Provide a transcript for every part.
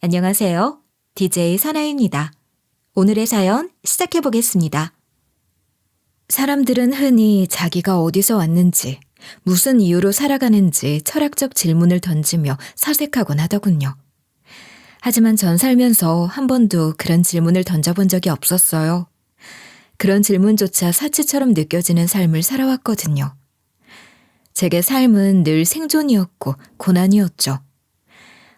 안녕하세요. DJ 선아입니다. 오늘의 사연 시작해 보겠습니다. 사람들은 흔히 자기가 어디서 왔는지, 무슨 이유로 살아가는지 철학적 질문을 던지며 사색하곤 하더군요. 하지만 전 살면서 한 번도 그런 질문을 던져본 적이 없었어요. 그런 질문조차 사치처럼 느껴지는 삶을 살아왔거든요. 제게 삶은 늘 생존이었고 고난이었죠.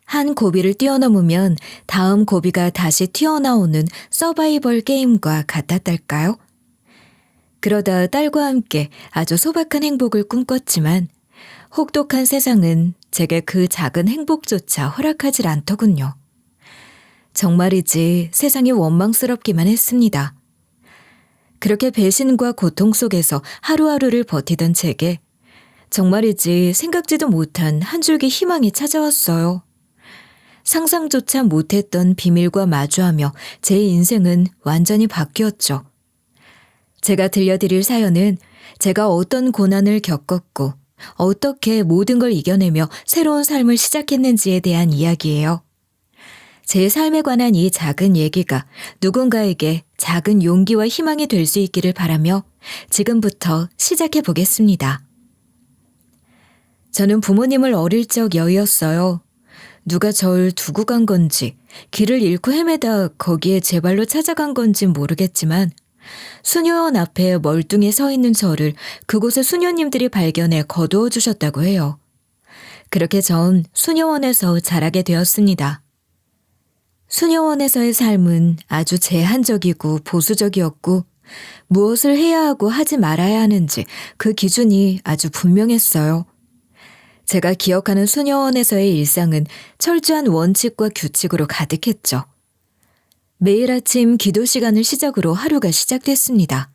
한 고비를 뛰어넘으면 다음 고비가 다시 튀어나오는 서바이벌 게임과 같았달까요? 그러다 딸과 함께 아주 소박한 행복을 꿈꿨지만 혹독한 세상은 제게 그 작은 행복조차 허락하질 않더군요. 정말이지 세상이 원망스럽기만 했습니다. 그렇게 배신과 고통 속에서 하루하루를 버티던 제게 정말이지 생각지도 못한 한 줄기 희망이 찾아왔어요. 상상조차 못했던 비밀과 마주하며 제 인생은 완전히 바뀌었죠. 제가 들려드릴 사연은 제가 어떤 고난을 겪었고 어떻게 모든 걸 이겨내며 새로운 삶을 시작했는지에 대한 이야기예요. 제 삶에 관한 이 작은 얘기가 누군가에게 작은 용기와 희망이 될 수 있기를 바라며 지금부터 시작해 보겠습니다. 저는 부모님을 어릴 적 여의었어요. 누가 절 두고 간 건지 길을 잃고 헤매다 거기에 제 발로 찾아간 건지 모르겠지만 수녀원 앞에 멀뚱히 서 있는 저를 그곳의 수녀님들이 발견해 거두어 주셨다고 해요. 그렇게 전 수녀원에서 자라게 되었습니다. 수녀원에서의 삶은 아주 제한적이고 보수적이었고 무엇을 해야 하고 하지 말아야 하는지 그 기준이 아주 분명했어요. 제가 기억하는 수녀원에서의 일상은 철저한 원칙과 규칙으로 가득했죠. 매일 아침 기도 시간을 시작으로 하루가 시작됐습니다.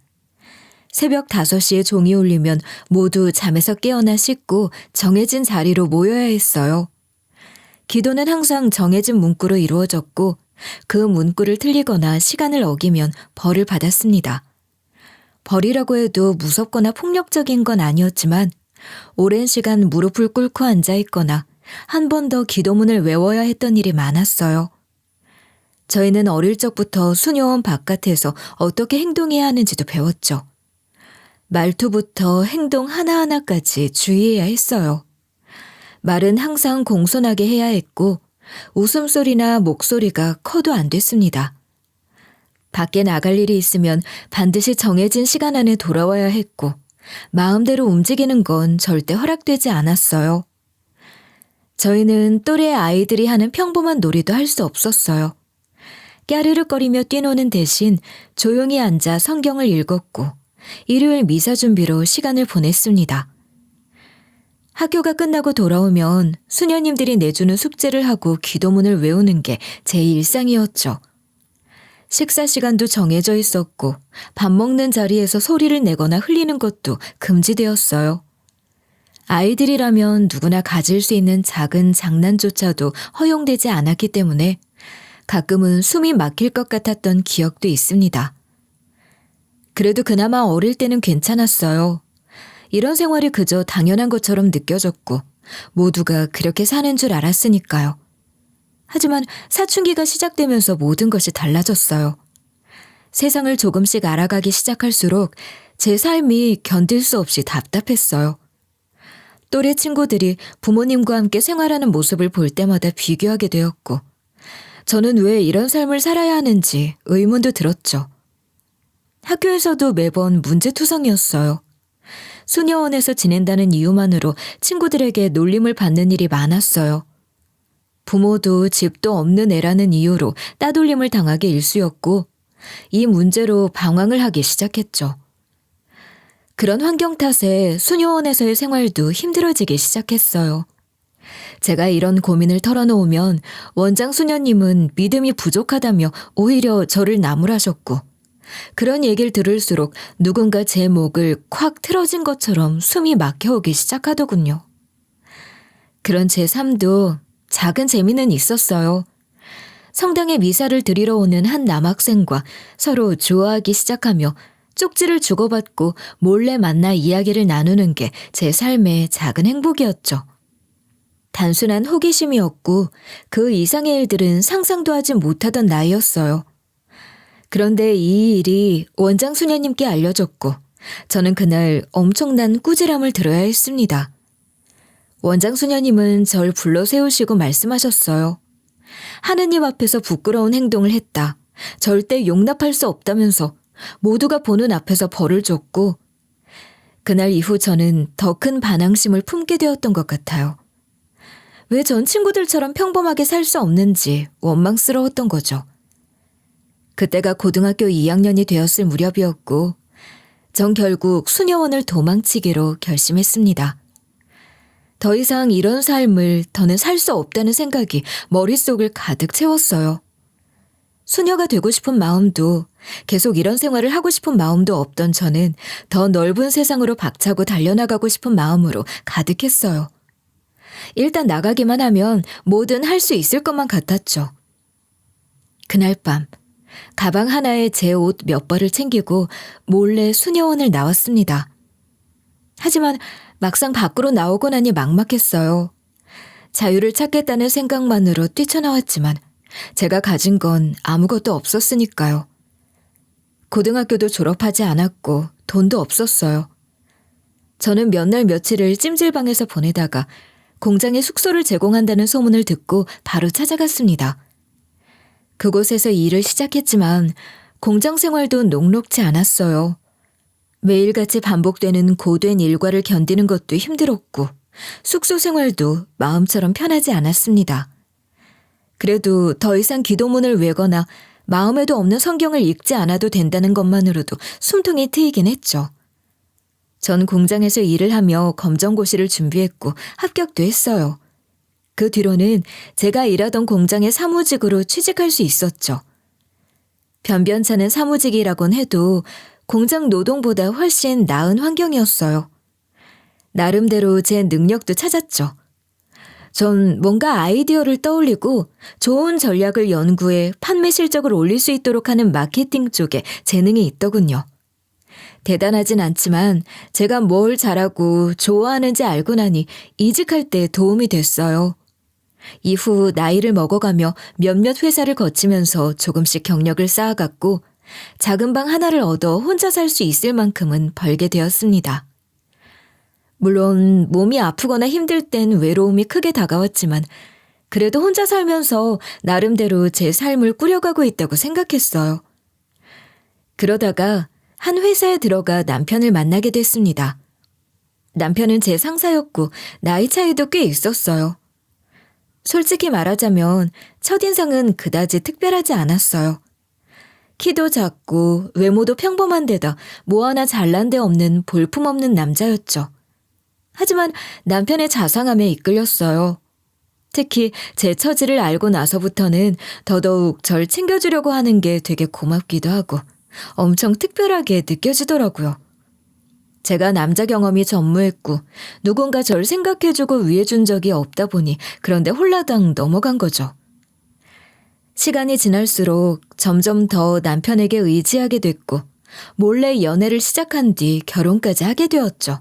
새벽 5시에 종이 울리면 모두 잠에서 깨어나 씻고 정해진 자리로 모여야 했어요. 기도는 항상 정해진 문구로 이루어졌고 그 문구를 틀리거나 시간을 어기면 벌을 받았습니다. 벌이라고 해도 무섭거나 폭력적인 건 아니었지만 오랜 시간 무릎을 꿇고 앉아있거나 한 번 더 기도문을 외워야 했던 일이 많았어요. 저희는 어릴 적부터 수녀원 바깥에서 어떻게 행동해야 하는지도 배웠죠. 말투부터 행동 하나하나까지 주의해야 했어요. 말은 항상 공손하게 해야 했고 웃음소리나 목소리가 커도 안 됐습니다. 밖에 나갈 일이 있으면 반드시 정해진 시간 안에 돌아와야 했고 마음대로 움직이는 건 절대 허락되지 않았어요. 저희는 또래 아이들이 하는 평범한 놀이도 할 수 없었어요. 까르륵거리며 뛰노는 대신 조용히 앉아 성경을 읽었고 일요일 미사 준비로 시간을 보냈습니다. 학교가 끝나고 돌아오면 수녀님들이 내주는 숙제를 하고 기도문을 외우는 게 제 일상이었죠. 식사 시간도 정해져 있었고 밥 먹는 자리에서 소리를 내거나 흘리는 것도 금지되었어요. 아이들이라면 누구나 가질 수 있는 작은 장난조차도 허용되지 않았기 때문에 가끔은 숨이 막힐 것 같았던 기억도 있습니다. 그래도 그나마 어릴 때는 괜찮았어요. 이런 생활이 그저 당연한 것처럼 느껴졌고 모두가 그렇게 사는 줄 알았으니까요. 하지만 사춘기가 시작되면서 모든 것이 달라졌어요. 세상을 조금씩 알아가기 시작할수록 제 삶이 견딜 수 없이 답답했어요. 또래 친구들이 부모님과 함께 생활하는 모습을 볼 때마다 비교하게 되었고 저는 왜 이런 삶을 살아야 하는지 의문도 들었죠. 학교에서도 매번 문제투성이었어요. 수녀원에서 지낸다는 이유만으로 친구들에게 놀림을 받는 일이 많았어요. 부모도 집도 없는 애라는 이유로 따돌림을 당하기 일쑤였고 이 문제로 방황을 하기 시작했죠. 그런 환경 탓에 수녀원에서의 생활도 힘들어지기 시작했어요. 제가 이런 고민을 털어놓으면 원장 수녀님은 믿음이 부족하다며 오히려 저를 나무라셨고 그런 얘기를 들을수록 누군가 제 목을 콱 틀어진 것처럼 숨이 막혀오기 시작하더군요. 그런 제 삶도 작은 재미는 있었어요. 성당에 미사를 드리러 오는 한 남학생과 서로 좋아하기 시작하며 쪽지를 주고받고 몰래 만나 이야기를 나누는 게 제 삶의 작은 행복이었죠. 단순한 호기심이었고 그 이상의 일들은 상상도 하지 못하던 나이였어요. 그런데 이 일이 원장 수녀님께 알려졌고 저는 그날 엄청난 꾸지람을 들어야 했습니다. 원장 수녀님은 절 불러 세우시고 말씀하셨어요. 하느님 앞에서 부끄러운 행동을 했다. 절대 용납할 수 없다면서 모두가 보는 앞에서 벌을 줬고 그날 이후 저는 더 큰 반항심을 품게 되었던 것 같아요. 왜 전 친구들처럼 평범하게 살 수 없는지 원망스러웠던 거죠. 그때가 고등학교 2학년이 되었을 무렵이었고 전 결국 수녀원을 도망치기로 결심했습니다. 더 이상 이런 삶을 더는 살 수 없다는 생각이 머릿속을 가득 채웠어요. 수녀가 되고 싶은 마음도 계속 이런 생활을 하고 싶은 마음도 없던 저는 더 넓은 세상으로 박차고 달려나가고 싶은 마음으로 가득했어요. 일단 나가기만 하면 뭐든 할 수 있을 것만 같았죠. 그날 밤 가방 하나에 제 옷 몇 벌을 챙기고 몰래 수녀원을 나왔습니다. 하지만 막상 밖으로 나오고 나니 막막했어요. 자유를 찾겠다는 생각만으로 뛰쳐나왔지만 제가 가진 건 아무것도 없었으니까요. 고등학교도 졸업하지 않았고 돈도 없었어요. 저는 몇 날 며칠을 찜질방에서 보내다가 공장에 숙소를 제공한다는 소문을 듣고 바로 찾아갔습니다. 그곳에서 일을 시작했지만 공장 생활도 녹록지 않았어요. 매일같이 반복되는 고된 일과를 견디는 것도 힘들었고 숙소 생활도 마음처럼 편하지 않았습니다. 그래도 더 이상 기도문을 외거나 마음에도 없는 성경을 읽지 않아도 된다는 것만으로도 숨통이 트이긴 했죠. 전 공장에서 일을 하며 검정고시를 준비했고 합격도 했어요. 그 뒤로는 제가 일하던 공장의 사무직으로 취직할 수 있었죠. 변변찮은 사무직이라곤 해도 공장 노동보다 훨씬 나은 환경이었어요. 나름대로 제 능력도 찾았죠. 전 뭔가 아이디어를 떠올리고 좋은 전략을 연구해 판매 실적을 올릴 수 있도록 하는 마케팅 쪽에 재능이 있더군요. 대단하진 않지만 제가 뭘 잘하고 좋아하는지 알고 나니 이직할 때 도움이 됐어요. 이후 나이를 먹어가며 몇몇 회사를 거치면서 조금씩 경력을 쌓아갔고 작은 방 하나를 얻어 혼자 살 수 있을 만큼은 벌게 되었습니다. 물론 몸이 아프거나 힘들 땐 외로움이 크게 다가왔지만 그래도 혼자 살면서 나름대로 제 삶을 꾸려가고 있다고 생각했어요. 그러다가 한 회사에 들어가 남편을 만나게 됐습니다. 남편은 제 상사였고 나이 차이도 꽤 있었어요. 솔직히 말하자면 첫인상은 그다지 특별하지 않았어요. 키도 작고 외모도 평범한 데다 뭐 하나 잘난 데 없는 볼품없는 남자였죠. 하지만 남편의 자상함에 이끌렸어요. 특히 제 처지를 알고 나서부터는 더더욱 절 챙겨주려고 하는 게 되게 고맙기도 하고 엄청 특별하게 느껴지더라고요. 제가 남자 경험이 전무했고 누군가 절 생각해주고 위해준 적이 없다 보니 그런데 홀라당 넘어간 거죠. 시간이 지날수록 점점 더 남편에게 의지하게 됐고 몰래 연애를 시작한 뒤 결혼까지 하게 되었죠.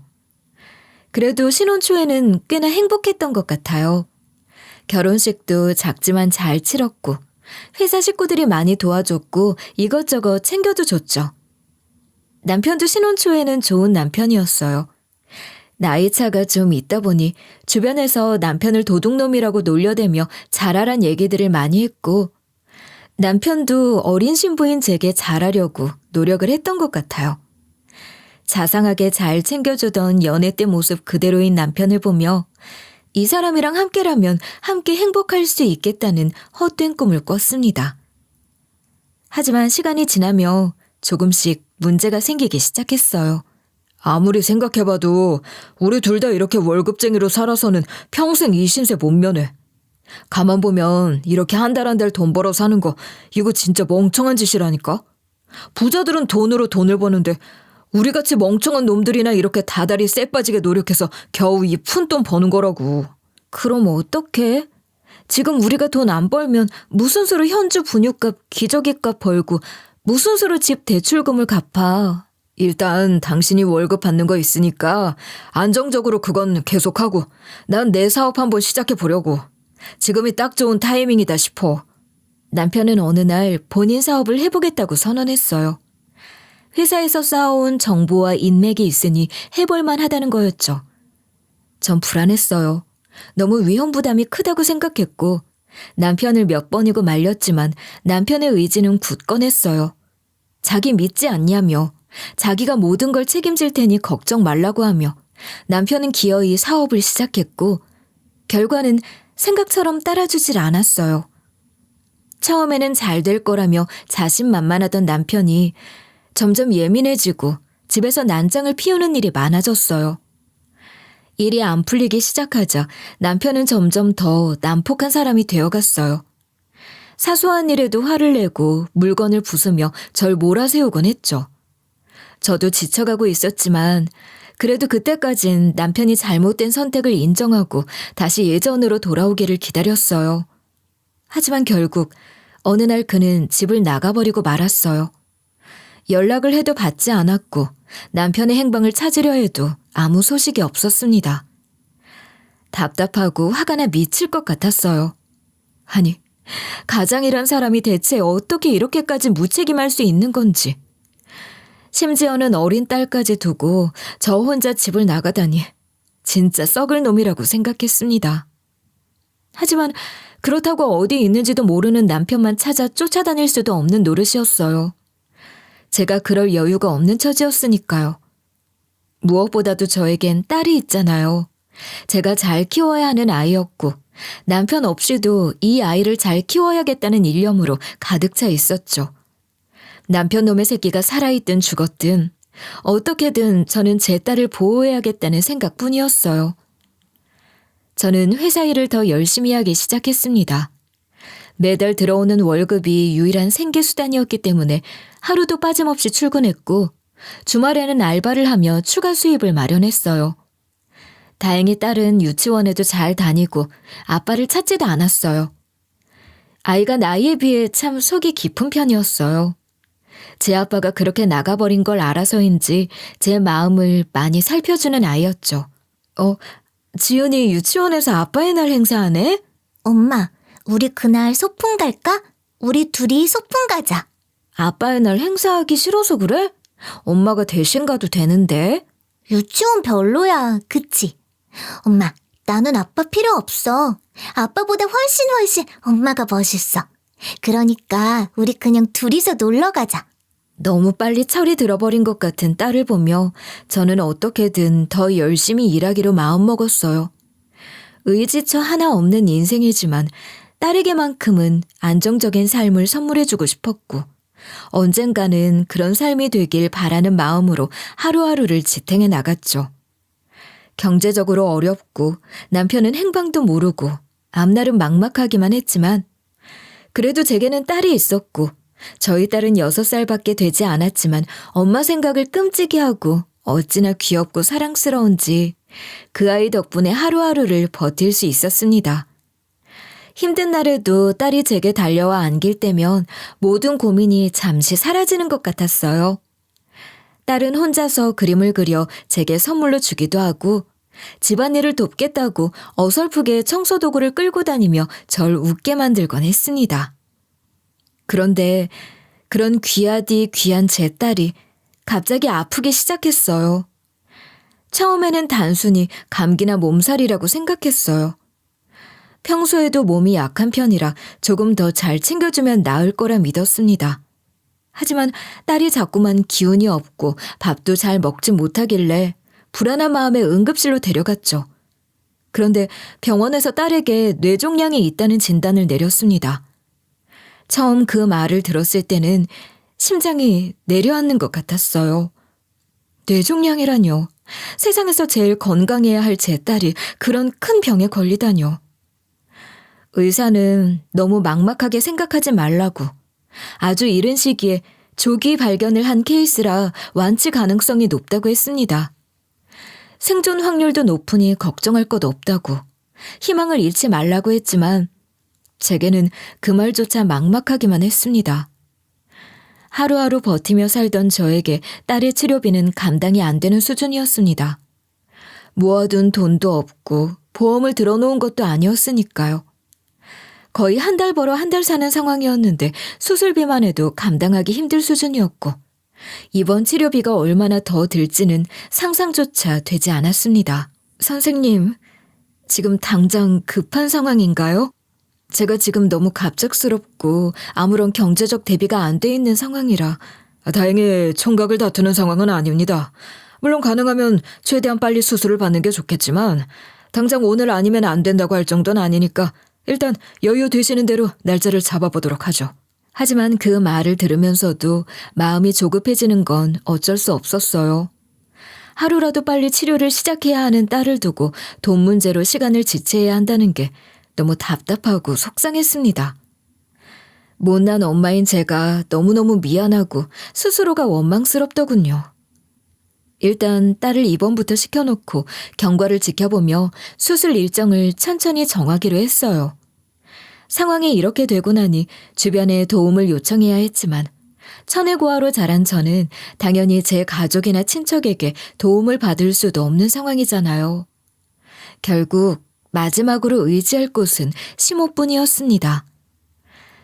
그래도 신혼 초에는 꽤나 행복했던 것 같아요. 결혼식도 작지만 잘 치렀고 회사 식구들이 많이 도와줬고 이것저것 챙겨도 줬죠. 남편도 신혼 초에는 좋은 남편이었어요. 나이 차가 좀 있다 보니 주변에서 남편을 도둑놈이라고 놀려대며 잘하란 얘기들을 많이 했고 남편도 어린 신부인 제게 잘하려고 노력을 했던 것 같아요. 자상하게 잘 챙겨주던 연애 때 모습 그대로인 남편을 보며 이 사람이랑 함께라면 함께 행복할 수 있겠다는 헛된 꿈을 꿨습니다. 하지만 시간이 지나며 조금씩 문제가 생기기 시작했어요. 아무리 생각해봐도 우리 둘 다 이렇게 월급쟁이로 살아서는 평생 이 신세 못 면해. 가만 보면 이렇게 한 달 한 달 돈 벌어 사는 거 이거 진짜 멍청한 짓이라니까. 부자들은 돈으로 돈을 버는데 우리같이 멍청한 놈들이나 이렇게 다달이 쎄 빠지게 노력해서 겨우 이 푼돈 버는 거라고. 그럼 어떡해? 지금 우리가 돈 안 벌면 무슨 수로 현주 분유값 기저귀값 벌고 무슨 수로 집 대출금을 갚아. 일단 당신이 월급 받는 거 있으니까 안정적으로 그건 계속하고 난 내 사업 한번 시작해 보려고. 지금이 딱 좋은 타이밍이다 싶어. 남편은 어느 날 본인 사업을 해보겠다고 선언했어요. 회사에서 쌓아온 정보와 인맥이 있으니 해볼만 하다는 거였죠. 전 불안했어요. 너무 위험 부담이 크다고 생각했고 남편을 몇 번이고 말렸지만 남편의 의지는 굳건했어요. 자기 믿지 않냐며 자기가 모든 걸 책임질 테니 걱정 말라고 하며 남편은 기어이 사업을 시작했고 결과는 생각처럼 따라주질 않았어요. 처음에는 잘 될 거라며 자신만만하던 남편이 점점 예민해지고 집에서 난장을 피우는 일이 많아졌어요. 일이 안 풀리기 시작하자 남편은 점점 더 난폭한 사람이 되어갔어요. 사소한 일에도 화를 내고 물건을 부수며 절 몰아세우곤 했죠. 저도 지쳐가고 있었지만 그래도 그때까진 남편이 잘못된 선택을 인정하고 다시 예전으로 돌아오기를 기다렸어요. 하지만 결국 어느 날 그는 집을 나가버리고 말았어요. 연락을 해도 받지 않았고 남편의 행방을 찾으려 해도 아무 소식이 없었습니다. 답답하고 화가 나 미칠 것 같았어요. 아니, 가장이란 사람이 대체 어떻게 이렇게까지 무책임할 수 있는 건지. 심지어는 어린 딸까지 두고 저 혼자 집을 나가다니 진짜 썩을 놈이라고 생각했습니다. 하지만 그렇다고 어디 있는지도 모르는 남편만 찾아 쫓아다닐 수도 없는 노릇이었어요. 제가 그럴 여유가 없는 처지였으니까요. 무엇보다도 저에겐 딸이 있잖아요. 제가 잘 키워야 하는 아이였고 남편 없이도 이 아이를 잘 키워야겠다는 일념으로 가득 차 있었죠. 남편 놈의 새끼가 살아있든 죽었든 어떻게든 저는 제 딸을 보호해야겠다는 생각뿐이었어요. 저는 회사 일을 더 열심히 하기 시작했습니다. 매달 들어오는 월급이 유일한 생계수단이었기 때문에 하루도 빠짐없이 출근했고 주말에는 알바를 하며 추가 수입을 마련했어요. 다행히 딸은 유치원에도 잘 다니고 아빠를 찾지도 않았어요. 아이가 나이에 비해 참 속이 깊은 편이었어요. 제 아빠가 그렇게 나가버린 걸 알아서인지 제 마음을 많이 살펴주는 아이였죠. 지은이 유치원에서 아빠의 날 행사하네? 엄마, 우리 그날 소풍 갈까? 우리 둘이 소풍 가자. 아빠의 날 행사하기 싫어서 그래? 엄마가 대신 가도 되는데. 유치원 별로야, 그치? 엄마, 나는 아빠 필요 없어. 아빠보다 훨씬 엄마가 멋있어. 그러니까 우리 그냥 둘이서 놀러 가자. 너무 빨리 철이 들어버린 것 같은 딸을 보며 저는 어떻게든 더 열심히 일하기로 마음먹었어요. 의지처 하나 없는 인생이지만 딸에게만큼은 안정적인 삶을 선물해주고 싶었고 언젠가는 그런 삶이 되길 바라는 마음으로 하루하루를 지탱해 나갔죠. 경제적으로 어렵고 남편은 행방도 모르고 앞날은 막막하기만 했지만 그래도 제게는 딸이 있었고 저희 딸은 6살밖에 되지 않았지만 엄마 생각을 끔찍이 하고 어찌나 귀엽고 사랑스러운지 그 아이 덕분에 하루하루를 버틸 수 있었습니다. 힘든 날에도 딸이 제게 달려와 안길 때면 모든 고민이 잠시 사라지는 것 같았어요. 딸은 혼자서 그림을 그려 제게 선물로 주기도 하고 집안일을 돕겠다고 어설프게 청소도구를 끌고 다니며 절 웃게 만들곤 했습니다. 그런데 그런 귀하디 귀한 제 딸이 갑자기 아프기 시작했어요. 처음에는 단순히 감기나 몸살이라고 생각했어요. 평소에도 몸이 약한 편이라 조금 더 잘 챙겨주면 나을 거라 믿었습니다. 하지만 딸이 자꾸만 기운이 없고 밥도 잘 먹지 못하길래 불안한 마음에 응급실로 데려갔죠. 그런데 병원에서 딸에게 뇌종양이 있다는 진단을 내렸습니다. 처음 그 말을 들었을 때는 심장이 내려앉는 것 같았어요. 뇌종양이라뇨. 세상에서 제일 건강해야 할 제 딸이 그런 큰 병에 걸리다뇨. 의사는 너무 막막하게 생각하지 말라고 아주 이른 시기에 조기 발견을 한 케이스라 완치 가능성이 높다고 했습니다. 생존 확률도 높으니 걱정할 것 없다고 희망을 잃지 말라고 했지만 제게는 그 말조차 막막하기만 했습니다. 하루하루 버티며 살던 저에게 딸의 치료비는 감당이 안 되는 수준이었습니다. 모아둔 돈도 없고 보험을 들어놓은 것도 아니었으니까요. 거의 한 달 벌어 한 달 사는 상황이었는데 수술비만 해도 감당하기 힘들 수준이었고 이번 치료비가 얼마나 더 들지는 상상조차 되지 않았습니다. 선생님, 지금 당장 급한 상황인가요? 제가 지금 너무 갑작스럽고 아무런 경제적 대비가 안 돼 있는 상황이라. 다행히 총각을 다투는 상황은 아닙니다. 물론 가능하면 최대한 빨리 수술을 받는 게 좋겠지만 당장 오늘 아니면 안 된다고 할 정도는 아니니까 일단 여유 되시는 대로 날짜를 잡아보도록 하죠. 하지만 그 말을 들으면서도 마음이 조급해지는 건 어쩔 수 없었어요. 하루라도 빨리 치료를 시작해야 하는 딸을 두고 돈 문제로 시간을 지체해야 한다는 게 너무 답답하고 속상했습니다. 못난 엄마인 제가 너무너무 미안하고 스스로가 원망스럽더군요. 일단 딸을 입원부터 시켜놓고 경과를 지켜보며 수술 일정을 천천히 정하기로 했어요. 상황이 이렇게 되고 나니 주변에 도움을 요청해야 했지만 천혜고아로 자란 저는 당연히 제 가족이나 친척에게 도움을 받을 수도 없는 상황이잖아요. 결국 마지막으로 의지할 곳은 시모뿐이었습니다.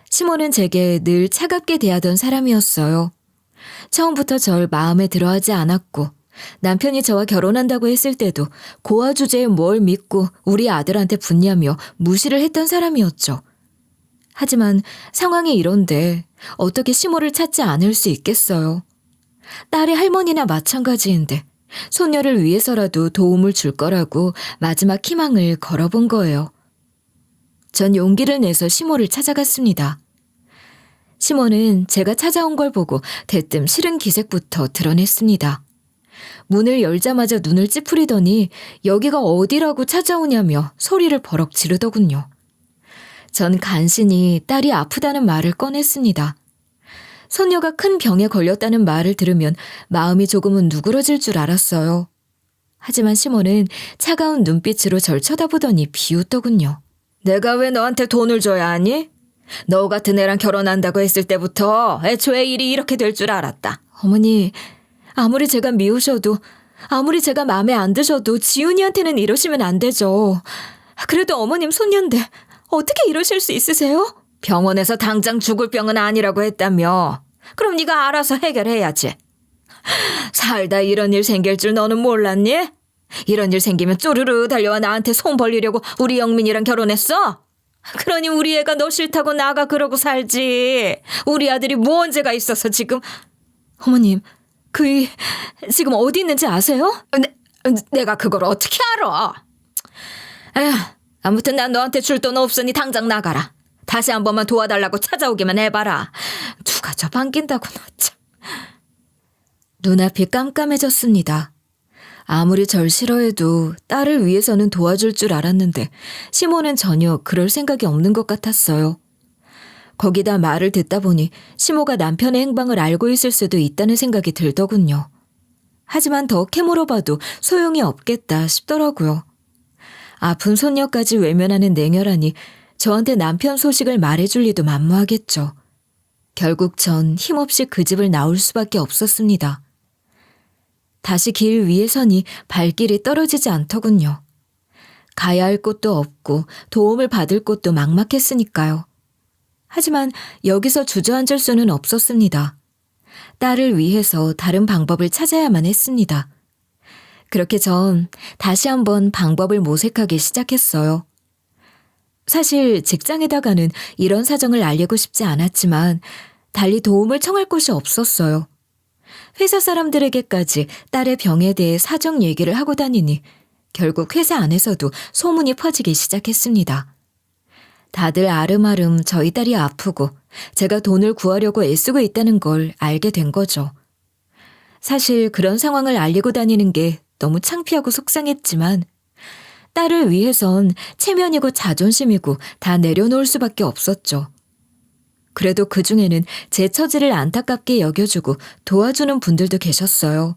시모는 제게 늘 차갑게 대하던 사람이었어요. 처음부터 절 마음에 들어하지 않았고 남편이 저와 결혼한다고 했을 때도 고아 주제에 뭘 믿고 우리 아들한테 붙냐며 무시를 했던 사람이었죠. 하지만 상황이 이런데 어떻게 시모를 찾지 않을 수 있겠어요. 딸의 할머니나 마찬가지인데 소녀를 위해서라도 도움을 줄 거라고 마지막 희망을 걸어본 거예요. 전 용기를 내서 시모를 찾아갔습니다. 시모는 제가 찾아온 걸 보고 대뜸 싫은 기색부터 드러냈습니다. 문을 열자마자 눈을 찌푸리더니 여기가 어디라고 찾아오냐며 소리를 버럭 지르더군요. 전 간신히 딸이 아프다는 말을 꺼냈습니다. 소녀가 큰 병에 걸렸다는 말을 들으면 마음이 조금은 누그러질 줄 알았어요. 하지만 시모는 차가운 눈빛으로 절 쳐다보더니 비웃더군요. 내가 왜 너한테 돈을 줘야 하니? 너 같은 애랑 결혼한다고 했을 때부터 애초에 일이 이렇게 될 줄 알았다. 어머니, 아무리 제가 미우셔도 아무리 제가 마음에 안 드셔도 지훈이한테는 이러시면 안 되죠. 그래도 어머님 손녀인데 어떻게 이러실 수 있으세요? 병원에서 당장 죽을 병은 아니라고 했다며. 그럼 네가 알아서 해결해야지. 살다 이런 일 생길 줄 너는 몰랐니? 이런 일 생기면 쪼르르 달려와 나한테 손 벌리려고 우리 영민이랑 결혼했어? 그러니 우리 애가 너 싫다고 나가 그러고 살지. 우리 아들이 뭔 죄가 있어서 지금. 어머님, 그이 지금 어디 있는지 아세요? 내가 그걸 어떻게 알아? 에휴, 아무튼 난 너한테 줄 돈 없으니 당장 나가라. 다시 한 번만 도와달라고 찾아오기만 해봐라. 누가 저 반긴다고 너 참. 눈앞이 깜깜해졌습니다. 아무리 절 싫어해도 딸을 위해서는 도와줄 줄 알았는데 시모는 전혀 그럴 생각이 없는 것 같았어요. 거기다 말을 듣다 보니 시모가 남편의 행방을 알고 있을 수도 있다는 생각이 들더군요. 하지만 더 캐물어봐도 소용이 없겠다 싶더라고요. 아픈 손녀까지 외면하는 냉혈하니 저한테 남편 소식을 말해줄 리도 만무하겠죠. 결국 전 힘없이 그 집을 나올 수밖에 없었습니다. 다시 길 위에 서니 발길이 떨어지지 않더군요. 가야 할 곳도 없고 도움을 받을 곳도 막막했으니까요. 하지만 여기서 주저앉을 수는 없었습니다. 딸을 위해서 다른 방법을 찾아야만 했습니다. 그렇게 전 다시 한번 방법을 모색하기 시작했어요. 사실 직장에다가는 이런 사정을 알리고 싶지 않았지만 달리 도움을 청할 곳이 없었어요. 회사 사람들에게까지 딸의 병에 대해 사정 얘기를 하고 다니니 결국 회사 안에서도 소문이 퍼지기 시작했습니다. 다들 아름아름 저희 딸이 아프고 제가 돈을 구하려고 애쓰고 있다는 걸 알게 된 거죠. 사실 그런 상황을 알리고 다니는 게 너무 창피하고 속상했지만 딸을 위해선 체면이고 자존심이고 다 내려놓을 수밖에 없었죠. 그래도 그중에는 제 처지를 안타깝게 여겨주고 도와주는 분들도 계셨어요.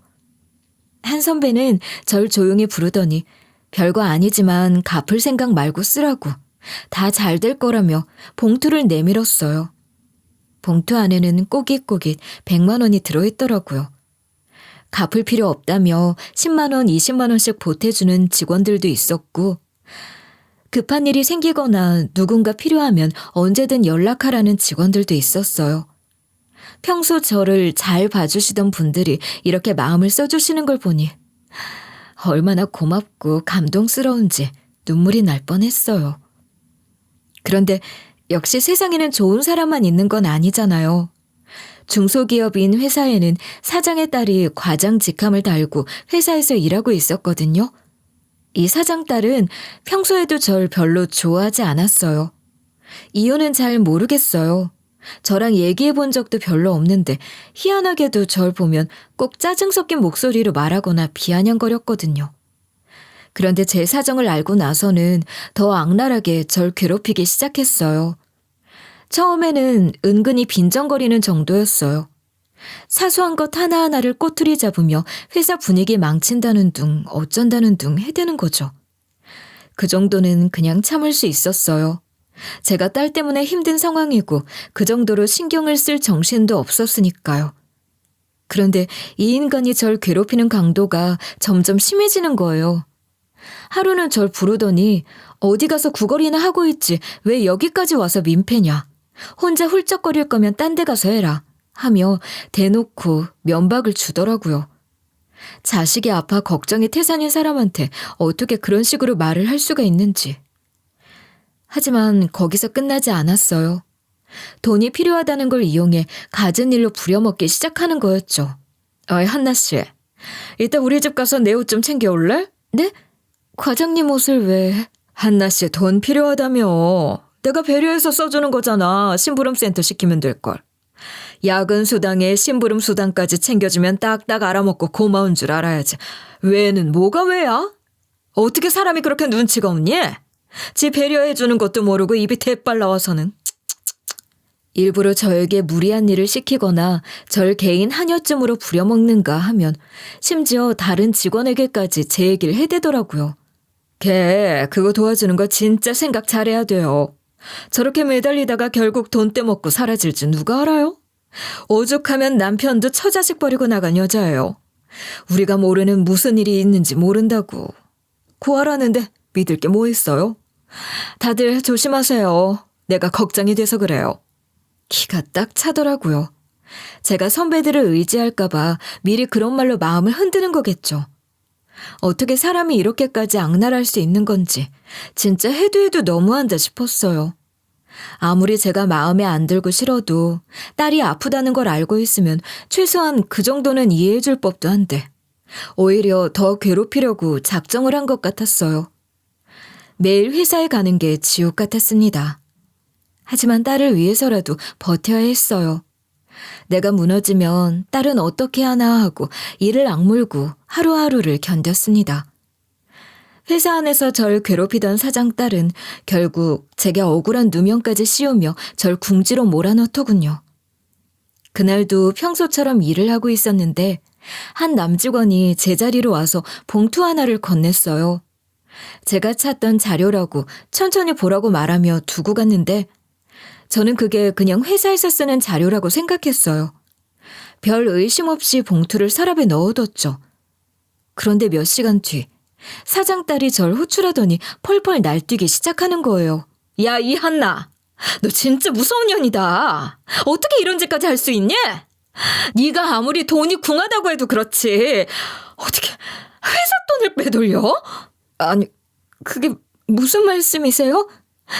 한 선배는 절 조용히 부르더니 별거 아니지만 갚을 생각 말고 쓰라고 다 잘 될 거라며 봉투를 내밀었어요. 봉투 안에는 꼬깃꼬깃 100만 원이 들어있더라고요. 갚을 필요 없다며 10만 원, 20만 원씩 보태주는 직원들도 있었고 급한 일이 생기거나 누군가 필요하면 언제든 연락하라는 직원들도 있었어요. 평소 저를 잘 봐주시던 분들이 이렇게 마음을 써주시는 걸 보니 얼마나 고맙고 감동스러운지 눈물이 날 뻔했어요. 그런데 역시 세상에는 좋은 사람만 있는 건 아니잖아요. 중소기업인 회사에는 사장의 딸이 과장 직함을 달고 회사에서 일하고 있었거든요. 이 사장 딸은 평소에도 절 별로 좋아하지 않았어요. 이유는 잘 모르겠어요. 저랑 얘기해 본 적도 별로 없는데 희한하게도 절 보면 꼭 짜증 섞인 목소리로 말하거나 비아냥거렸거든요. 그런데 제 사정을 알고 나서는 더 악랄하게 절 괴롭히기 시작했어요. 처음에는 은근히 빈정거리는 정도였어요. 사소한 것 하나하나를 꼬투리 잡으며 회사 분위기 망친다는 둥 어쩐다는 둥 해대는 거죠. 그 정도는 그냥 참을 수 있었어요. 제가 딸 때문에 힘든 상황이고 그 정도로 신경을 쓸 정신도 없었으니까요. 그런데 이 인간이 절 괴롭히는 강도가 점점 심해지는 거예요. 하루는 절 부르더니 어디 가서 구걸이나 하고 있지 왜 여기까지 와서 민폐냐. 혼자 훌쩍거릴 거면 딴 데 가서 해라 하며 대놓고 면박을 주더라고요. 자식이 아파 걱정이 태산인 사람한테 어떻게 그런 식으로 말을 할 수가 있는지. 하지만 거기서 끝나지 않았어요. 돈이 필요하다는 걸 이용해 갖은 일로 부려먹기 시작하는 거였죠. 어이 한나씨, 이따 우리 집 가서 내 옷 좀 챙겨올래? 네? 과장님 옷을 왜? 한나씨 돈 필요하다며. 내가 배려해서 써주는 거잖아. 심부름센터 시키면 될걸. 야근 수당에 심부름 수당까지 챙겨주면 딱딱 알아먹고 고마운 줄 알아야지. 왜는 뭐가 왜야? 어떻게 사람이 그렇게 눈치가 없니? 지 배려해주는 것도 모르고 입이 대빨 나와서는. 일부러 저에게 무리한 일을 시키거나 절 개인 한여쯤으로 부려먹는가 하면 심지어 다른 직원에게까지 제 얘기를 해대더라고요. 걔 그거 도와주는 거 진짜 생각 잘해야 돼요. 저렇게 매달리다가 결국 돈 떼먹고 사라질지 누가 알아요? 오죽하면 남편도 처자식 버리고 나간 여자예요. 우리가 모르는 무슨 일이 있는지 모른다고. 구하라는데 믿을 게 뭐 있어요? 다들 조심하세요. 내가 걱정이 돼서 그래요. 기가 딱 차더라고요. 제가 선배들을 의지할까봐 미리 그런 말로 마음을 흔드는 거겠죠. 어떻게 사람이 이렇게까지 악랄할 수 있는 건지 진짜 해도 너무한다 싶었어요. 아무리 제가 마음에 안 들고 싫어도 딸이 아프다는 걸 알고 있으면 최소한 그 정도는 이해해 줄 법도 한데 오히려 더 괴롭히려고 작정을 한 것 같았어요. 매일 회사에 가는 게 지옥 같았습니다. 하지만 딸을 위해서라도 버텨야 했어요. 내가 무너지면 딸은 어떻게 하나 하고 이를 악물고 하루하루를 견뎠습니다. 회사 안에서 절 괴롭히던 사장 딸은 결국 제게 억울한 누명까지 씌우며 절 궁지로 몰아넣더군요. 그날도 평소처럼 일을 하고 있었는데 한 남직원이 제 자리로 와서 봉투 하나를 건넸어요. 제가 찾던 자료라고 천천히 보라고 말하며 두고 갔는데 저는 그게 그냥 회사에서 쓰는 자료라고 생각했어요. 별 의심 없이 봉투를 서랍에 넣어뒀죠. 그런데 몇 시간 뒤 사장 딸이 절 호출하더니 펄펄 날뛰기 시작하는 거예요. 야, 이 한나, 너 진짜 무서운 년이다. 어떻게 이런 짓까지 할 수 있니? 네가 아무리 돈이 궁하다고 해도 그렇지 어떻게 회사 돈을 빼돌려? 아니, 그게 무슨 말씀이세요?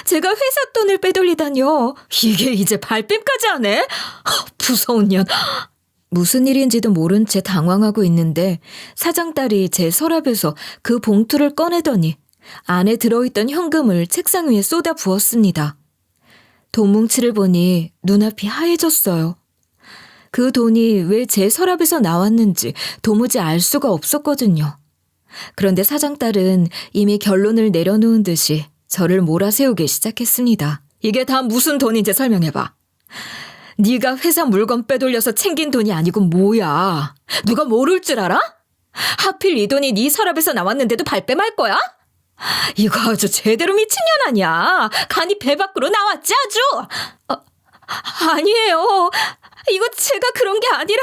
제가 회사 돈을 빼돌리다뇨. 이게 이제 발뺌까지 하네? 무서운 년. 무슨 일인지도 모른 채 당황하고 있는데 사장 딸이 제 서랍에서 그 봉투를 꺼내더니 안에 들어있던 현금을 책상 위에 쏟아 부었습니다. 돈 뭉치를 보니 눈앞이 하얘졌어요. 그 돈이 왜 제 서랍에서 나왔는지 도무지 알 수가 없었거든요. 그런데 사장 딸은 이미 결론을 내려놓은 듯이 저를 몰아세우기 시작했습니다. 이게 다 무슨 돈인지 설명해봐. 네가 회사 물건 빼돌려서 챙긴 돈이 아니고 뭐야? 누가 모를 줄 알아? 하필 이 돈이 네 서랍에서 나왔는데도 발뺌할 거야? 이거 아주 제대로 미친년 아니야. 간이 배 밖으로 나왔지 아주. 아니에요. 이거 제가 그런 게 아니라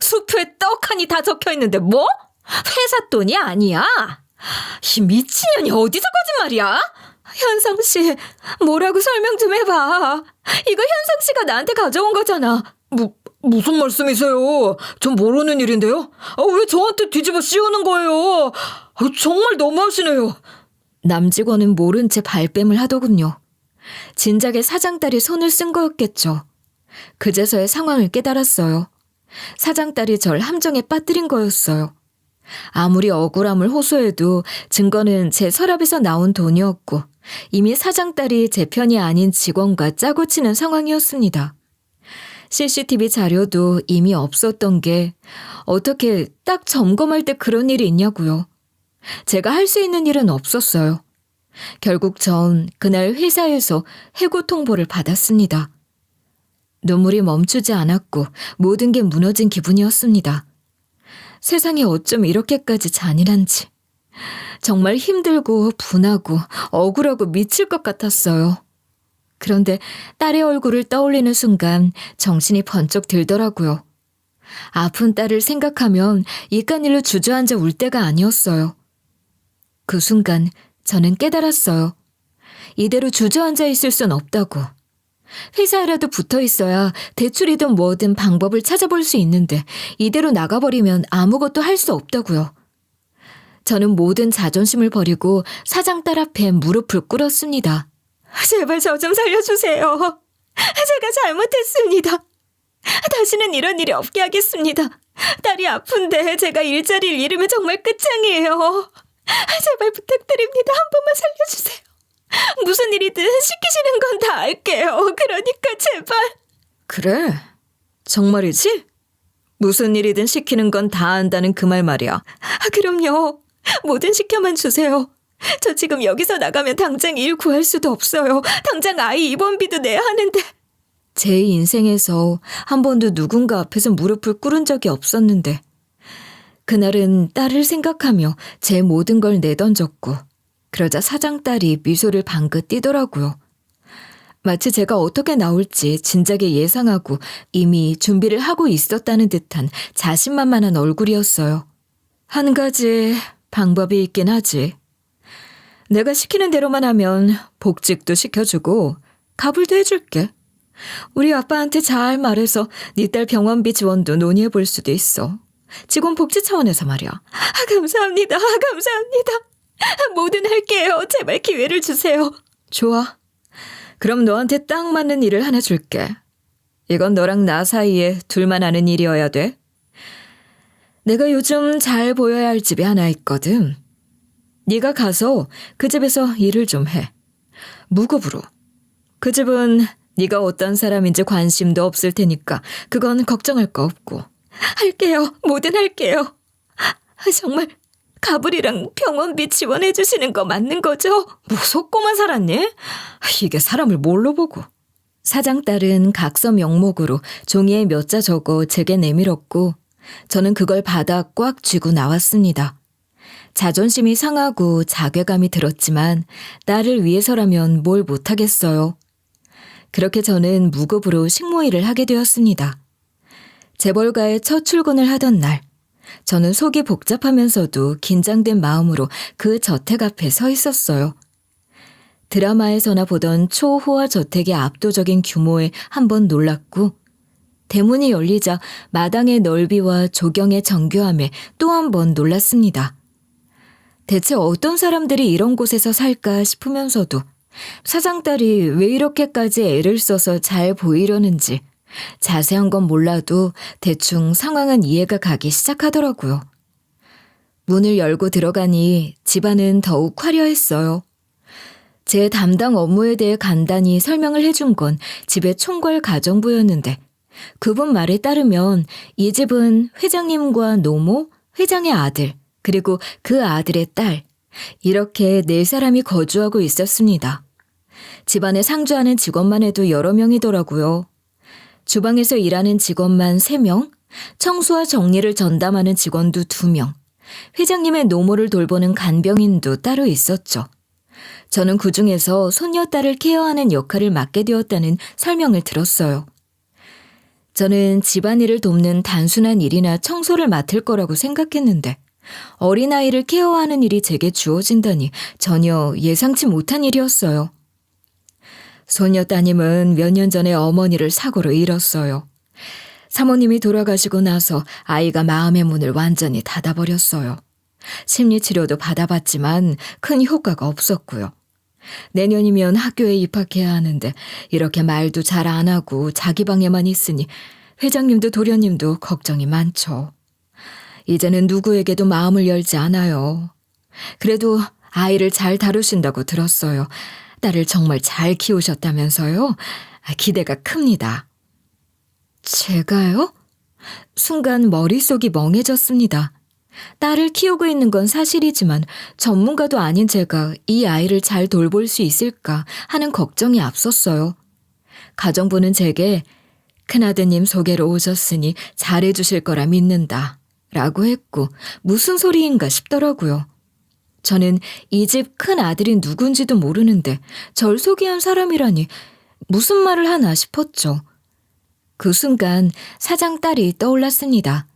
수표에 떡하니 다 적혀 있는데 뭐? 회사 돈이 아니야? 이 미친년이 어디서 거짓말이야? 현성 씨, 뭐라고 설명 좀 해봐. 이거 현성 씨가 나한테 가져온 거잖아. 무슨 말씀이세요? 전 모르는 일인데요. 왜 저한테 뒤집어 씌우는 거예요? 정말 너무하시네요. 남직원은 모른 채 발뺌을 하더군요. 진작에 사장딸이 손을 쓴 거였겠죠. 그제서야 상황을 깨달았어요. 사장딸이 절 함정에 빠뜨린 거였어요. 아무리 억울함을 호소해도 증거는 제 서랍에서 나온 돈이었고 이미 사장딸이 제 편이 아닌 직원과 짜고 치는 상황이었습니다. CCTV 자료도 이미 없었던 게 어떻게 딱 점검할 때 그런 일이 있냐고요. 제가 할 수 있는 일은 없었어요. 결국 전 그날 회사에서 해고 통보를 받았습니다. 눈물이 멈추지 않았고 모든 게 무너진 기분이었습니다. 세상이 어쩜 이렇게까지 잔인한지. 정말 힘들고 분하고 억울하고 미칠 것 같았어요. 그런데 딸의 얼굴을 떠올리는 순간 정신이 번쩍 들더라고요. 아픈 딸을 생각하면 이깟일로 주저앉아 울 때가 아니었어요. 그 순간 저는 깨달았어요. 이대로 주저앉아 있을 순 없다고. 회사에라도 붙어 있어야 대출이든 뭐든 방법을 찾아볼 수 있는데 이대로 나가버리면 아무것도 할 수 없다고요. 저는 모든 자존심을 버리고 사장딸 앞에 무릎을 꿇었습니다. 제발 저 좀 살려주세요. 제가 잘못했습니다. 다시는 이런 일이 없게 하겠습니다. 딸이 아픈데 제가 일자리를 잃으면 정말 끝장이에요. 제발 부탁드립니다. 한 번만 살려주세요. 무슨 일이든 시키시는 건 다 할게요. 그러니까 제발. 그래, 정말이지? 무슨 일이든 시키는 건 다 한다는 그 말 말이야. 그럼요. 뭐든 시켜만 주세요. 저 지금 여기서 나가면 당장 일 구할 수도 없어요. 당장 아이 입원비도 내야 하는데. 제 인생에서 한 번도 누군가 앞에서 무릎을 꿇은 적이 없었는데 그날은 딸을 생각하며 제 모든 걸 내던졌고 그러자 사장딸이 미소를 방긋 띠더라고요. 마치 제가 어떻게 나올지 진작에 예상하고 이미 준비를 하고 있었다는 듯한 자신만만한 얼굴이었어요. 한 가지 방법이 있긴 하지. 내가 시키는 대로만 하면 복직도 시켜주고 가불도 해줄게. 우리 아빠한테 잘 말해서 네 딸 병원비 지원도 논의해 볼 수도 있어. 직원 복지 차원에서 말이야. 감사합니다. 감사합니다. 뭐든 할게요. 제발 기회를 주세요. 좋아. 그럼 너한테 딱 맞는 일을 하나 줄게. 이건 너랑 나 사이에 둘만 아는 일이어야 돼. 내가 요즘 잘 보여야 할 집이 하나 있거든. 네가 가서 그 집에서 일을 좀 해. 무급으로. 그 집은 네가 어떤 사람인지 관심도 없을 테니까 그건 걱정할 거 없고. 할게요. 뭐든 할게요. 정말 가불이랑 병원비 지원해 주시는 거 맞는 거죠? 뭐 속고만 살았니? 이게 사람을 뭘로 보고. 사장딸은 각서 명목으로 종이에 몇 자 적어 제게 내밀었고 저는 그걸 받아 꽉 쥐고 나왔습니다. 자존심이 상하고 자괴감이 들었지만 딸을 위해서라면 뭘 못하겠어요. 그렇게 저는 무급으로 식모일을 하게 되었습니다. 재벌가의 첫 출근을 하던 날, 저는 속이 복잡하면서도 긴장된 마음으로 그 저택 앞에 서 있었어요. 드라마에서나 보던 초호화 저택의 압도적인 규모에 한번 놀랐고 대문이 열리자 마당의 넓이와 조경의 정교함에 또 한 번 놀랐습니다. 대체 어떤 사람들이 이런 곳에서 살까 싶으면서도 사장딸이 왜 이렇게까지 애를 써서 잘 보이려는지 자세한 건 몰라도 대충 상황은 이해가 가기 시작하더라고요. 문을 열고 들어가니 집안은 더욱 화려했어요. 제 담당 업무에 대해 간단히 설명을 해준 건 집의 총괄 가정부였는데 그분 말에 따르면 이 집은 회장님과 노모, 회장의 아들, 그리고 그 아들의 딸, 이렇게 4사람이 거주하고 있었습니다. 집안에 상주하는 직원만 해도 여러 명이더라고요. 주방에서 일하는 직원만 3명, 청소와 정리를 전담하는 직원도 2명, 회장님의 노모를 돌보는 간병인도 따로 있었죠. 저는 그중에서 손녀딸을 케어하는 역할을 맡게 되었다는 설명을 들었어요. 저는 집안일을 돕는 단순한 일이나 청소를 맡을 거라고 생각했는데 어린아이를 케어하는 일이 제게 주어진다니 전혀 예상치 못한 일이었어요. 소녀 따님은 몇 년 전에 어머니를 사고로 잃었어요. 사모님이 돌아가시고 나서 아이가 마음의 문을 완전히 닫아버렸어요. 심리치료도 받아봤지만 큰 효과가 없었고요. 내년이면 학교에 입학해야 하는데 이렇게 말도 잘 안 하고 자기 방에만 있으니 회장님도 도련님도 걱정이 많죠. 이제는 누구에게도 마음을 열지 않아요. 그래도 아이를 잘 다루신다고 들었어요. 딸을 정말 잘 키우셨다면서요? 기대가 큽니다. 제가요? 순간 머릿속이 멍해졌습니다. 딸을 키우고 있는 건 사실이지만 전문가도 아닌 제가 이 아이를 잘 돌볼 수 있을까 하는 걱정이 앞섰어요. 가정부는 제게 큰아드님 소개로 오셨으니 잘해주실 거라 믿는다 라고 했고 무슨 소리인가 싶더라고요. 저는 이 집 큰아들이 누군지도 모르는데 절 소개한 사람이라니 무슨 말을 하나 싶었죠. 그 순간 사장 딸이 떠올랐습니다.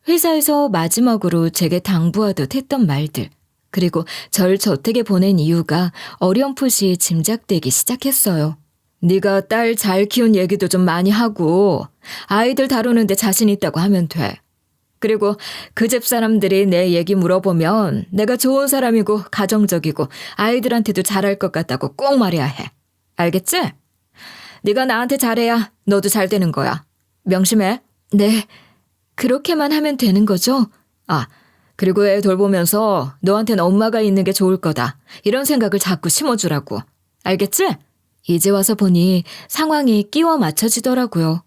회사에서 마지막으로 제게 당부하듯 했던 말들, 그리고 절 저택에 보낸 이유가 어렴풋이 짐작되기 시작했어요. 네가 딸 잘 키운 얘기도 좀 많이 하고 아이들 다루는데 자신 있다고 하면 돼. 그리고 그 집 사람들이 내 얘기 물어보면 내가 좋은 사람이고 가정적이고 아이들한테도 잘할 것 같다고 꼭 말해야 해. 알겠지? 네가 나한테 잘해야 너도 잘 되는 거야. 명심해. 네. 그렇게만 하면 되는 거죠? 그리고 애 돌보면서 너한테는 엄마가 있는 게 좋을 거다. 이런 생각을 자꾸 심어주라고. 알겠지? 이제 와서 보니 상황이 끼워 맞춰지더라고요.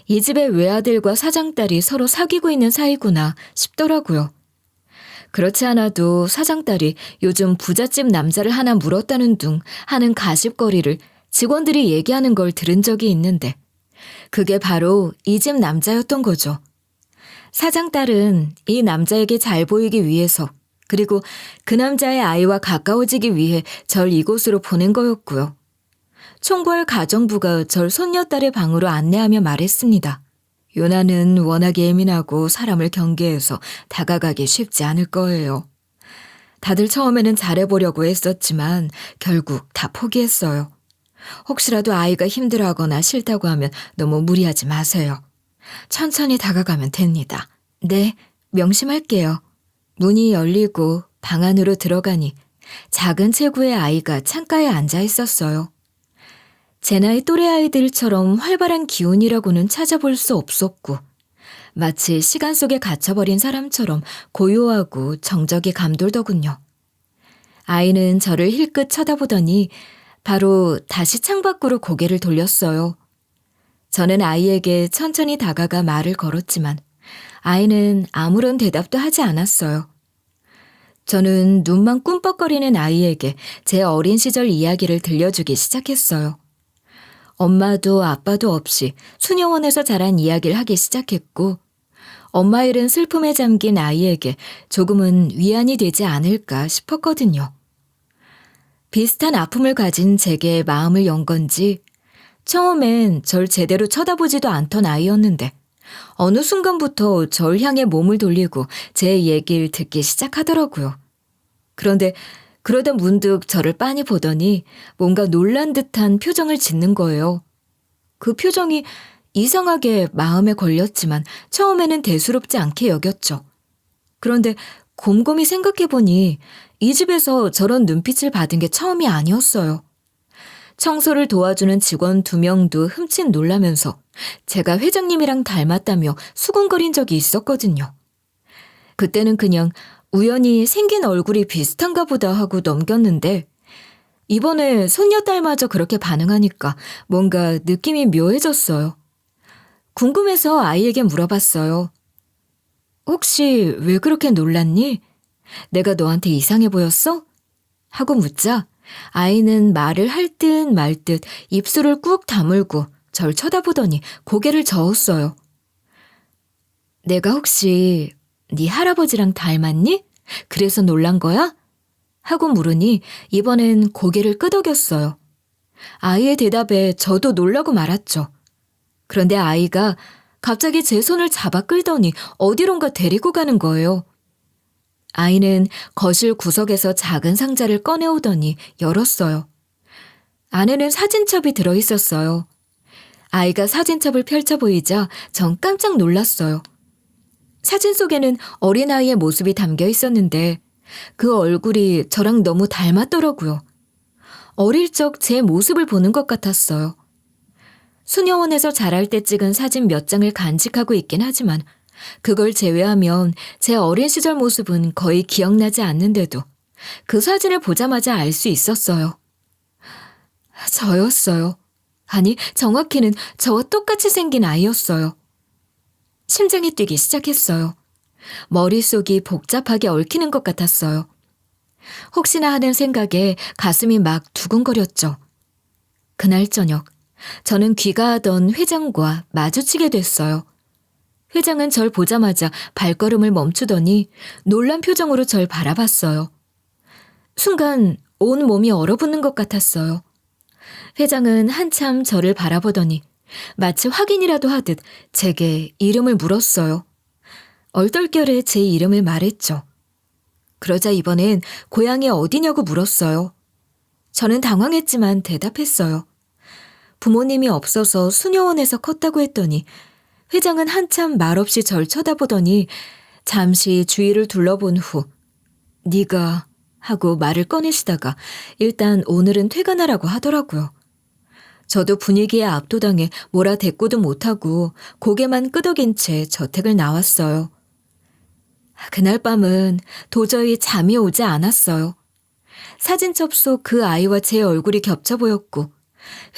이 집의 외아들과 사장딸이 서로 사귀고 있는 사이구나 싶더라고요. 그렇지 않아도 사장딸이 요즘 부잣집 남자를 하나 물었다는 둥 하는 가십거리를 직원들이 얘기하는 걸 들은 적이 있는데 그게 바로 이 집 남자였던 거죠. 사장딸은 이 남자에게 잘 보이기 위해서 그리고 그 남자의 아이와 가까워지기 위해 절 이곳으로 보낸 거였고요. 총괄 가정부가 절 손녀딸의 방으로 안내하며 말했습니다. 요나는 워낙 예민하고 사람을 경계해서 다가가기 쉽지 않을 거예요. 다들 처음에는 잘해보려고 했었지만 결국 다 포기했어요. 혹시라도 아이가 힘들어하거나 싫다고 하면 너무 무리하지 마세요. 천천히 다가가면 됩니다. 네, 명심할게요. 문이 열리고 방 안으로 들어가니 작은 체구의 아이가 창가에 앉아 있었어요. 제 나이 또래 아이들처럼 활발한 기운이라고는 찾아볼 수 없었고 마치 시간 속에 갇혀버린 사람처럼 고요하고 정적이 감돌더군요. 아이는 저를 힐끗 쳐다보더니 바로 다시 창밖으로 고개를 돌렸어요. 저는 아이에게 천천히 다가가 말을 걸었지만 아이는 아무런 대답도 하지 않았어요. 저는 눈만 꿈뻑거리는 아이에게 제 어린 시절 이야기를 들려주기 시작했어요. 엄마도 아빠도 없이 수녀원에서 자란 이야기를 하기 시작했고 엄마 잃은 슬픔에 잠긴 아이에게 조금은 위안이 되지 않을까 싶었거든요. 비슷한 아픔을 가진 제게 마음을 연 건지 처음엔 절 제대로 쳐다보지도 않던 아이였는데 어느 순간부터 절 향해 몸을 돌리고 제 얘기를 듣기 시작하더라고요. 그런데 그러다 문득 저를 빤히 보더니 뭔가 놀란 듯한 표정을 짓는 거예요. 그 표정이 이상하게 마음에 걸렸지만 처음에는 대수롭지 않게 여겼죠. 그런데 곰곰이 생각해보니 이 집에서 저런 눈빛을 받은 게 처음이 아니었어요. 청소를 도와주는 직원 2명도 흠칫 놀라면서 제가 회장님이랑 닮았다며 수군거린 적이 있었거든요. 그때는 그냥 우연히 생긴 얼굴이 비슷한가 보다 하고 넘겼는데 이번에 손녀딸마저 그렇게 반응하니까 뭔가 느낌이 묘해졌어요. 궁금해서 아이에게 물어봤어요. 혹시 왜 그렇게 놀랐니? 내가 너한테 이상해 보였어? 하고 묻자 아이는 말을 할 듯 말 듯 입술을 꾹 다물고 절 쳐다보더니 고개를 저었어요. 내가 혹시 네 할아버지랑 닮았니? 그래서 놀란 거야? 하고 물으니 이번엔 고개를 끄덕였어요. 아이의 대답에 저도 놀라고 말았죠. 그런데 아이가 갑자기 제 손을 잡아 끌더니 어디론가 데리고 가는 거예요. 아이는 거실 구석에서 작은 상자를 꺼내오더니 열었어요. 안에는 사진첩이 들어있었어요. 아이가 사진첩을 펼쳐 보이자 전 깜짝 놀랐어요. 사진 속에는 어린아이의 모습이 담겨 있었는데 그 얼굴이 저랑 너무 닮았더라고요. 어릴 적 제 모습을 보는 것 같았어요. 수녀원에서 자랄 때 찍은 사진 몇 장을 간직하고 있긴 하지만 그걸 제외하면 제 어린 시절 모습은 거의 기억나지 않는데도 그 사진을 보자마자 알 수 있었어요. 저였어요. 아니, 정확히는 저와 똑같이 생긴 아이였어요. 심장이 뛰기 시작했어요. 머릿속이 복잡하게 얽히는 것 같았어요. 혹시나 하는 생각에 가슴이 막 두근거렸죠. 그날 저녁, 저는 귀가하던 회장과 마주치게 됐어요. 회장은 절 보자마자 발걸음을 멈추더니 놀란 표정으로 절 바라봤어요. 순간 온 몸이 얼어붙는 것 같았어요. 회장은 한참 저를 바라보더니 마치 확인이라도 하듯 제게 이름을 물었어요. 얼떨결에 제 이름을 말했죠. 그러자 이번엔 고향이 어디냐고 물었어요. 저는 당황했지만 대답했어요. 부모님이 없어서 수녀원에서 컸다고 했더니 회장은 한참 말없이 절 쳐다보더니 잠시 주위를 둘러본 후 네가 하고 말을 꺼내시다가 일단 오늘은 퇴근하라고 하더라고요. 저도 분위기에 압도당해 몰아대꾸도 못하고 고개만 끄덕인 채 저택을 나왔어요. 그날 밤은 도저히 잠이 오지 않았어요. 사진첩 속 그 아이와 제 얼굴이 겹쳐 보였고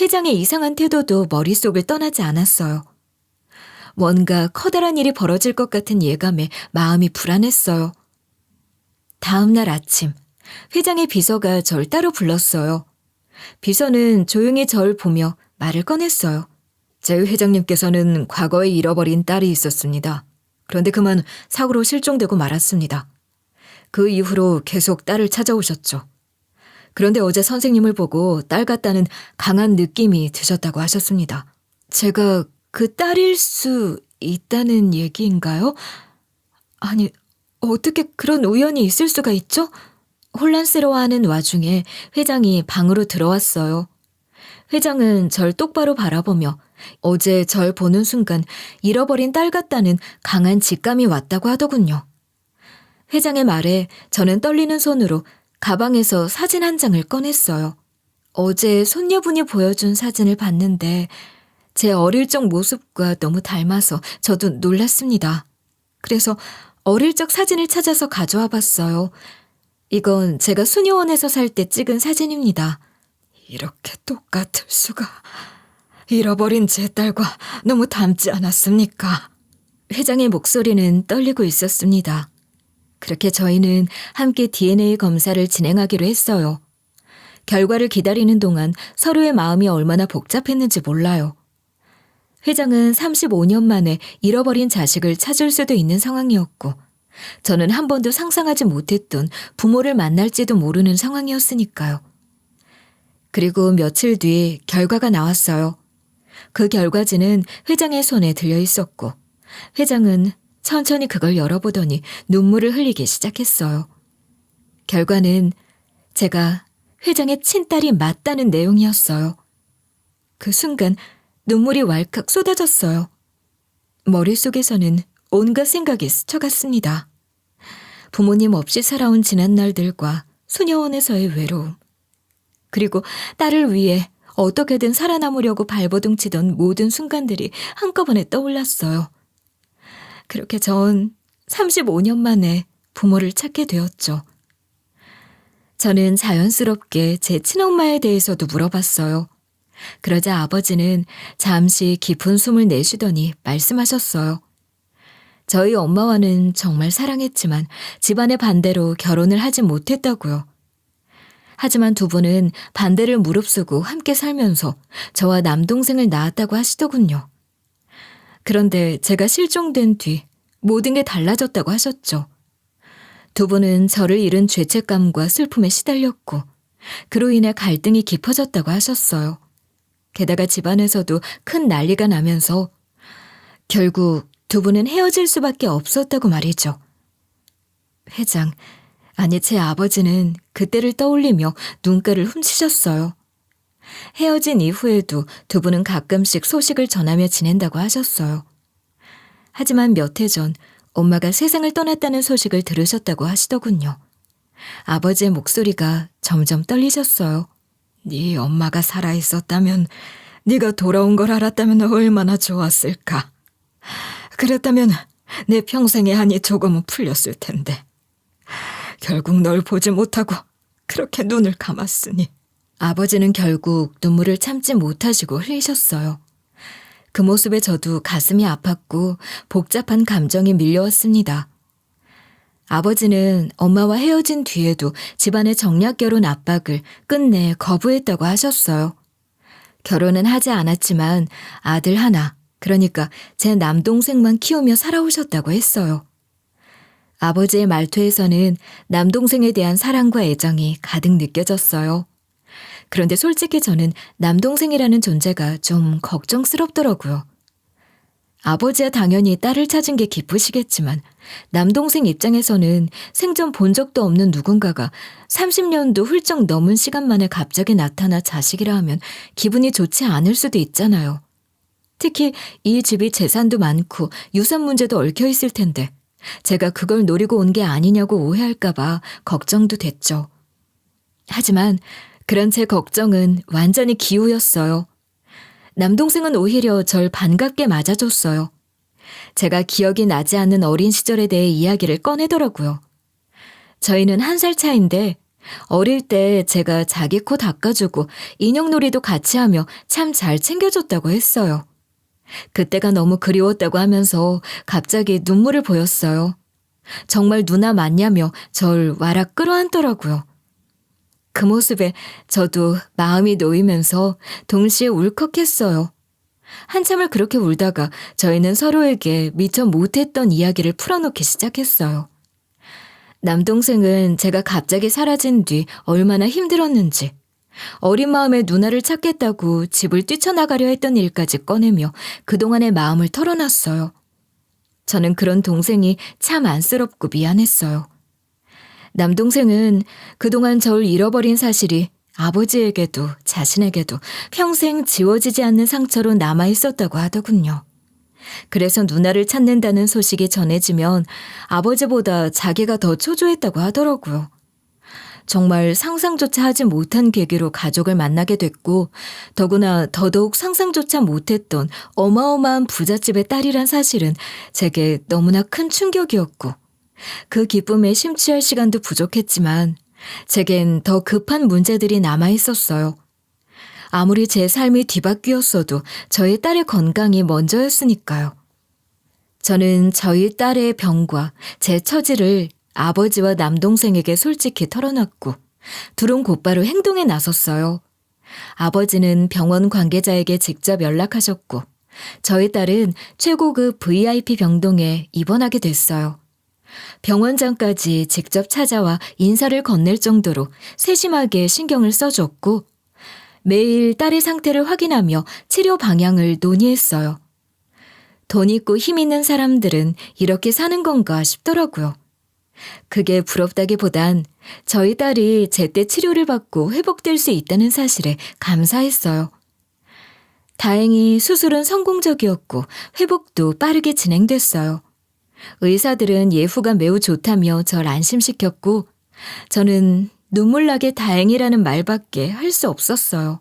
회장의 이상한 태도도 머릿속을 떠나지 않았어요. 뭔가 커다란 일이 벌어질 것 같은 예감에 마음이 불안했어요. 다음 날 아침, 회장의 비서가 절 따로 불렀어요. 비서는 조용히 절 보며 말을 꺼냈어요. 제 회장님께서는 과거에 잃어버린 딸이 있었습니다. 그런데 그만 사고로 실종되고 말았습니다. 그 이후로 계속 딸을 찾아오셨죠. 그런데 어제 선생님을 보고 딸 같다는 강한 느낌이 드셨다고 하셨습니다. 제가 그 딸일 수 있다는 얘기인가요? 아니, 어떻게 그런 우연이 있을 수가 있죠? 혼란스러워하는 와중에 회장이 방으로 들어왔어요. 회장은 절 똑바로 바라보며 어제 절 보는 순간 잃어버린 딸 같다는 강한 직감이 왔다고 하더군요. 회장의 말에 저는 떨리는 손으로 가방에서 사진 한 장을 꺼냈어요. 어제 손녀분이 보여준 사진을 봤는데 제 어릴 적 모습과 너무 닮아서 저도 놀랐습니다. 그래서 어릴 적 사진을 찾아서 가져와 봤어요. 이건 제가 수녀원에서 살 때 찍은 사진입니다. 이렇게 똑같을 수가. 잃어버린 제 딸과 너무 닮지 않았습니까? 회장의 목소리는 떨리고 있었습니다. 그렇게 저희는 함께 DNA 검사를 진행하기로 했어요. 결과를 기다리는 동안 서로의 마음이 얼마나 복잡했는지 몰라요. 회장은 35년 만에 잃어버린 자식을 찾을 수도 있는 상황이었고 저는 한 번도 상상하지 못했던 부모를 만날지도 모르는 상황이었으니까요. 그리고 며칠 뒤 결과가 나왔어요. 그 결과지는 회장의 손에 들려 있었고 회장은 천천히 그걸 열어보더니 눈물을 흘리기 시작했어요. 결과는 제가 회장의 친딸이 맞다는 내용이었어요. 그 순간 눈물이 왈칵 쏟아졌어요. 머릿속에서는 온갖 생각이 스쳐갔습니다. 부모님 없이 살아온 지난날들과 수녀원에서의 외로움, 그리고 딸을 위해 어떻게든 살아남으려고 발버둥치던 모든 순간들이 한꺼번에 떠올랐어요. 그렇게 전 35년 만에 부모를 찾게 되었죠. 저는 자연스럽게 제 친엄마에 대해서도 물어봤어요. 그러자 아버지는 잠시 깊은 숨을 내쉬더니 말씀하셨어요. 저희 엄마와는 정말 사랑했지만 집안의 반대로 결혼을 하지 못했다고요. 하지만 두 분은 반대를 무릅쓰고 함께 살면서 저와 남동생을 낳았다고 하시더군요. 그런데 제가 실종된 뒤 모든 게 달라졌다고 하셨죠. 두 분은 저를 잃은 죄책감과 슬픔에 시달렸고 그로 인해 갈등이 깊어졌다고 하셨어요. 게다가 집안에서도 큰 난리가 나면서 결국 두 분은 헤어질 수밖에 없었다고 말이죠. 회장, 아니 제 아버지는 그때를 떠올리며 눈가를 훔치셨어요. 헤어진 이후에도 두 분은 가끔씩 소식을 전하며 지낸다고 하셨어요. 하지만 몇 해 전 엄마가 세상을 떠났다는 소식을 들으셨다고 하시더군요. 아버지의 목소리가 점점 떨리셨어요. 네 엄마가 살아있었다면, 네가 돌아온 걸 알았다면 얼마나 좋았을까. 그랬다면 내 평생의 한이 조금은 풀렸을 텐데. 결국 널 보지 못하고 그렇게 눈을 감았으니. 아버지는 결국 눈물을 참지 못하시고 흘리셨어요. 그 모습에 저도 가슴이 아팠고 복잡한 감정이 밀려왔습니다. 아버지는 엄마와 헤어진 뒤에도 집안의 정략 결혼 압박을 끝내 거부했다고 하셨어요. 결혼은 하지 않았지만 아들 하나, 그러니까 제 남동생만 키우며 살아오셨다고 했어요. 아버지의 말투에서는 남동생에 대한 사랑과 애정이 가득 느껴졌어요. 그런데 솔직히 저는 남동생이라는 존재가 좀 걱정스럽더라고요. 아버지야 당연히 딸을 찾은 게 기쁘시겠지만 남동생 입장에서는 생전 본 적도 없는 누군가가 30년도 훌쩍 넘은 시간 만에 갑자기 나타나 자식이라 하면 기분이 좋지 않을 수도 있잖아요. 특히 이 집이 재산도 많고 유산 문제도 얽혀 있을 텐데 제가 그걸 노리고 온 게 아니냐고 오해할까 봐 걱정도 됐죠. 하지만 그런 제 걱정은 완전히 기우였어요. 남동생은 오히려 절 반갑게 맞아줬어요. 제가 기억이 나지 않는 어린 시절에 대해 이야기를 꺼내더라고요. 저희는 1살 차인데 어릴 때 제가 자기 코 닦아주고 인형놀이도 같이 하며 참 잘 챙겨줬다고 했어요. 그때가 너무 그리웠다고 하면서 갑자기 눈물을 보였어요. 정말 누나 맞냐며 절 와락 끌어안더라고요. 그 모습에 저도 마음이 놓이면서 동시에 울컥했어요. 한참을 그렇게 울다가 저희는 서로에게 미처 못했던 이야기를 풀어놓기 시작했어요. 남동생은 제가 갑자기 사라진 뒤 얼마나 힘들었는지, 어린 마음에 누나를 찾겠다고 집을 뛰쳐나가려 했던 일까지 꺼내며 그동안의 마음을 털어놨어요. 저는 그런 동생이 참 안쓰럽고 미안했어요. 남동생은 그동안 저를 잃어버린 사실이 아버지에게도 자신에게도 평생 지워지지 않는 상처로 남아있었다고 하더군요. 그래서 누나를 찾는다는 소식이 전해지면 아버지보다 자기가 더 초조했다고 하더라고요. 정말 상상조차 하지 못한 계기로 가족을 만나게 됐고 더구나 더더욱 상상조차 못했던 어마어마한 부잣집의 딸이란 사실은 제게 너무나 큰 충격이었고 그 기쁨에 심취할 시간도 부족했지만 제겐 더 급한 문제들이 남아있었어요. 아무리 제 삶이 뒤바뀌었어도 저희 딸의 건강이 먼저였으니까요. 저는 저희 딸의 병과 제 처지를 아버지와 남동생에게 솔직히 털어놨고 둘은 곧바로 행동에 나섰어요. 아버지는 병원 관계자에게 직접 연락하셨고 저희 딸은 최고급 VIP 병동에 입원하게 됐어요. 병원장까지 직접 찾아와 인사를 건넬 정도로 세심하게 신경을 써줬고 매일 딸의 상태를 확인하며 치료 방향을 논의했어요. 돈 있고 힘 있는 사람들은 이렇게 사는 건가 싶더라고요. 그게 부럽다기보단 저희 딸이 제때 치료를 받고 회복될 수 있다는 사실에 감사했어요. 다행히 수술은 성공적이었고 회복도 빠르게 진행됐어요. 의사들은 예후가 매우 좋다며 절 안심시켰고 저는 눈물나게 다행이라는 말밖에 할 수 없었어요.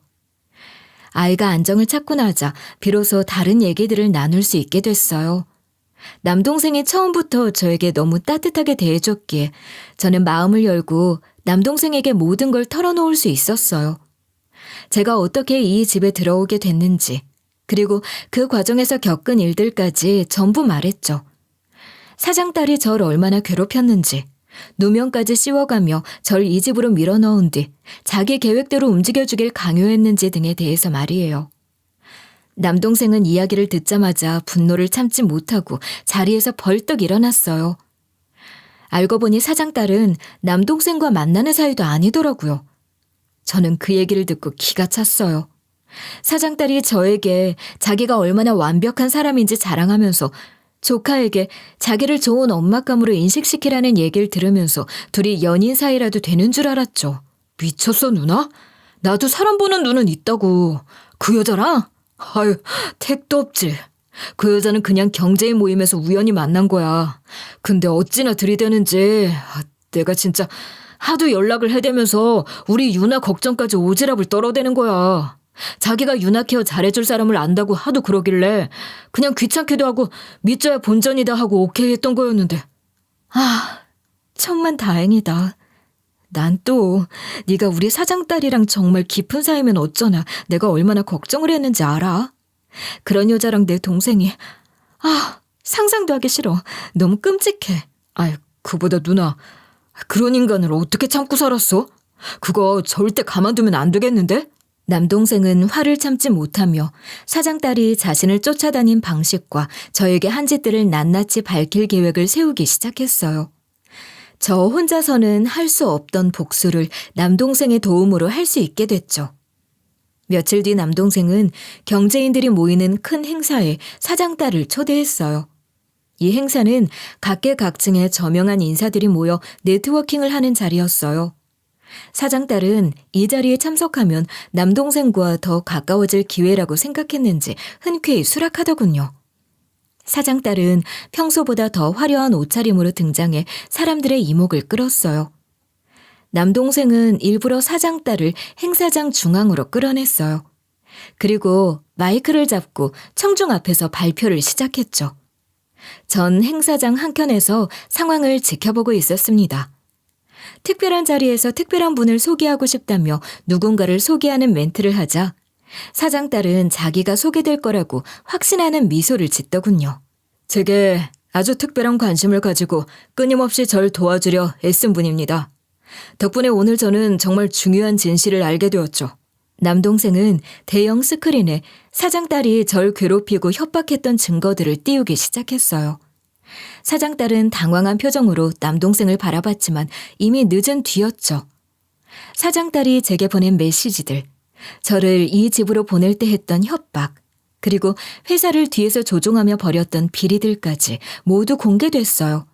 아이가 안정을 찾고 나자 비로소 다른 얘기들을 나눌 수 있게 됐어요. 남동생이 처음부터 저에게 너무 따뜻하게 대해줬기에 저는 마음을 열고 남동생에게 모든 걸 털어놓을 수 있었어요. 제가 어떻게 이 집에 들어오게 됐는지, 그리고 그 과정에서 겪은 일들까지 전부 말했죠. 사장딸이 절 얼마나 괴롭혔는지, 누명까지 씌워가며 절 이 집으로 밀어넣은 뒤 자기 계획대로 움직여주길 강요했는지 등에 대해서 말이에요. 남동생은 이야기를 듣자마자 분노를 참지 못하고 자리에서 벌떡 일어났어요. 알고 보니 사장딸은 남동생과 만나는 사이도 아니더라고요. 저는 그 얘기를 듣고 기가 찼어요. 사장딸이 저에게 자기가 얼마나 완벽한 사람인지 자랑하면서 조카에게 자기를 좋은 엄마감으로 인식시키라는 얘기를 들으면서 둘이 연인 사이라도 되는 줄 알았죠. 미쳤어, 누나? 나도 사람 보는 눈은 있다고. 그 여자랑? 아유, 택도 없지. 그 여자는 그냥 경제인 모임에서 우연히 만난 거야. 근데 어찌나 들이대는지 내가 진짜 하도 연락을 해대면서 우리 유나 걱정까지 오지랖을 떨어대는 거야. 자기가 유나 케어 잘해줄 사람을 안다고 하도 그러길래 그냥 귀찮기도 하고 믿져야 본전이다 하고 오케이 했던 거였는데. 천만 다행이다. 난 또 네가 우리 사장딸이랑 정말 깊은 사이면 어쩌나 내가 얼마나 걱정을 했는지 알아? 그런 여자랑 내 동생이 상상도 하기 싫어. 너무 끔찍해. 그보다 누나, 그런 인간을 어떻게 참고 살았어? 그거 절대 가만두면 안 되겠는데? 남동생은 화를 참지 못하며 사장딸이 자신을 쫓아다닌 방식과 저에게 한 짓들을 낱낱이 밝힐 계획을 세우기 시작했어요. 저 혼자서는 할 수 없던 복수를 남동생의 도움으로 할 수 있게 됐죠. 며칠 뒤 남동생은 경제인들이 모이는 큰 행사에 사장딸을 초대했어요. 이 행사는 각계각층의 저명한 인사들이 모여 네트워킹을 하는 자리였어요. 사장딸은 이 자리에 참석하면 남동생과 더 가까워질 기회라고 생각했는지 흔쾌히 수락하더군요. 사장딸은 평소보다 더 화려한 옷차림으로 등장해 사람들의 이목을 끌었어요. 남동생은 일부러 사장딸을 행사장 중앙으로 끌어냈어요. 그리고 마이크를 잡고 청중 앞에서 발표를 시작했죠. 전 행사장 한켠에서 상황을 지켜보고 있었습니다. 특별한 자리에서 특별한 분을 소개하고 싶다며 누군가를 소개하는 멘트를 하자 사장딸은 자기가 소개될 거라고 확신하는 미소를 짓더군요. 제게 아주 특별한 관심을 가지고 끊임없이 절 도와주려 애쓴 분입니다. 덕분에 오늘 저는 정말 중요한 진실을 알게 되었죠. 남동생은 대형 스크린에 사장딸이 절 괴롭히고 협박했던 증거들을 띄우기 시작했어요. 사장딸은 당황한 표정으로 남동생을 바라봤지만 이미 늦은 뒤였죠. 사장딸이 제게 보낸 메시지들, 저를 이 집으로 보낼 때 했던 협박, 그리고 회사를 뒤에서 조종하며 벌였던 비리들까지 모두 공개됐어요.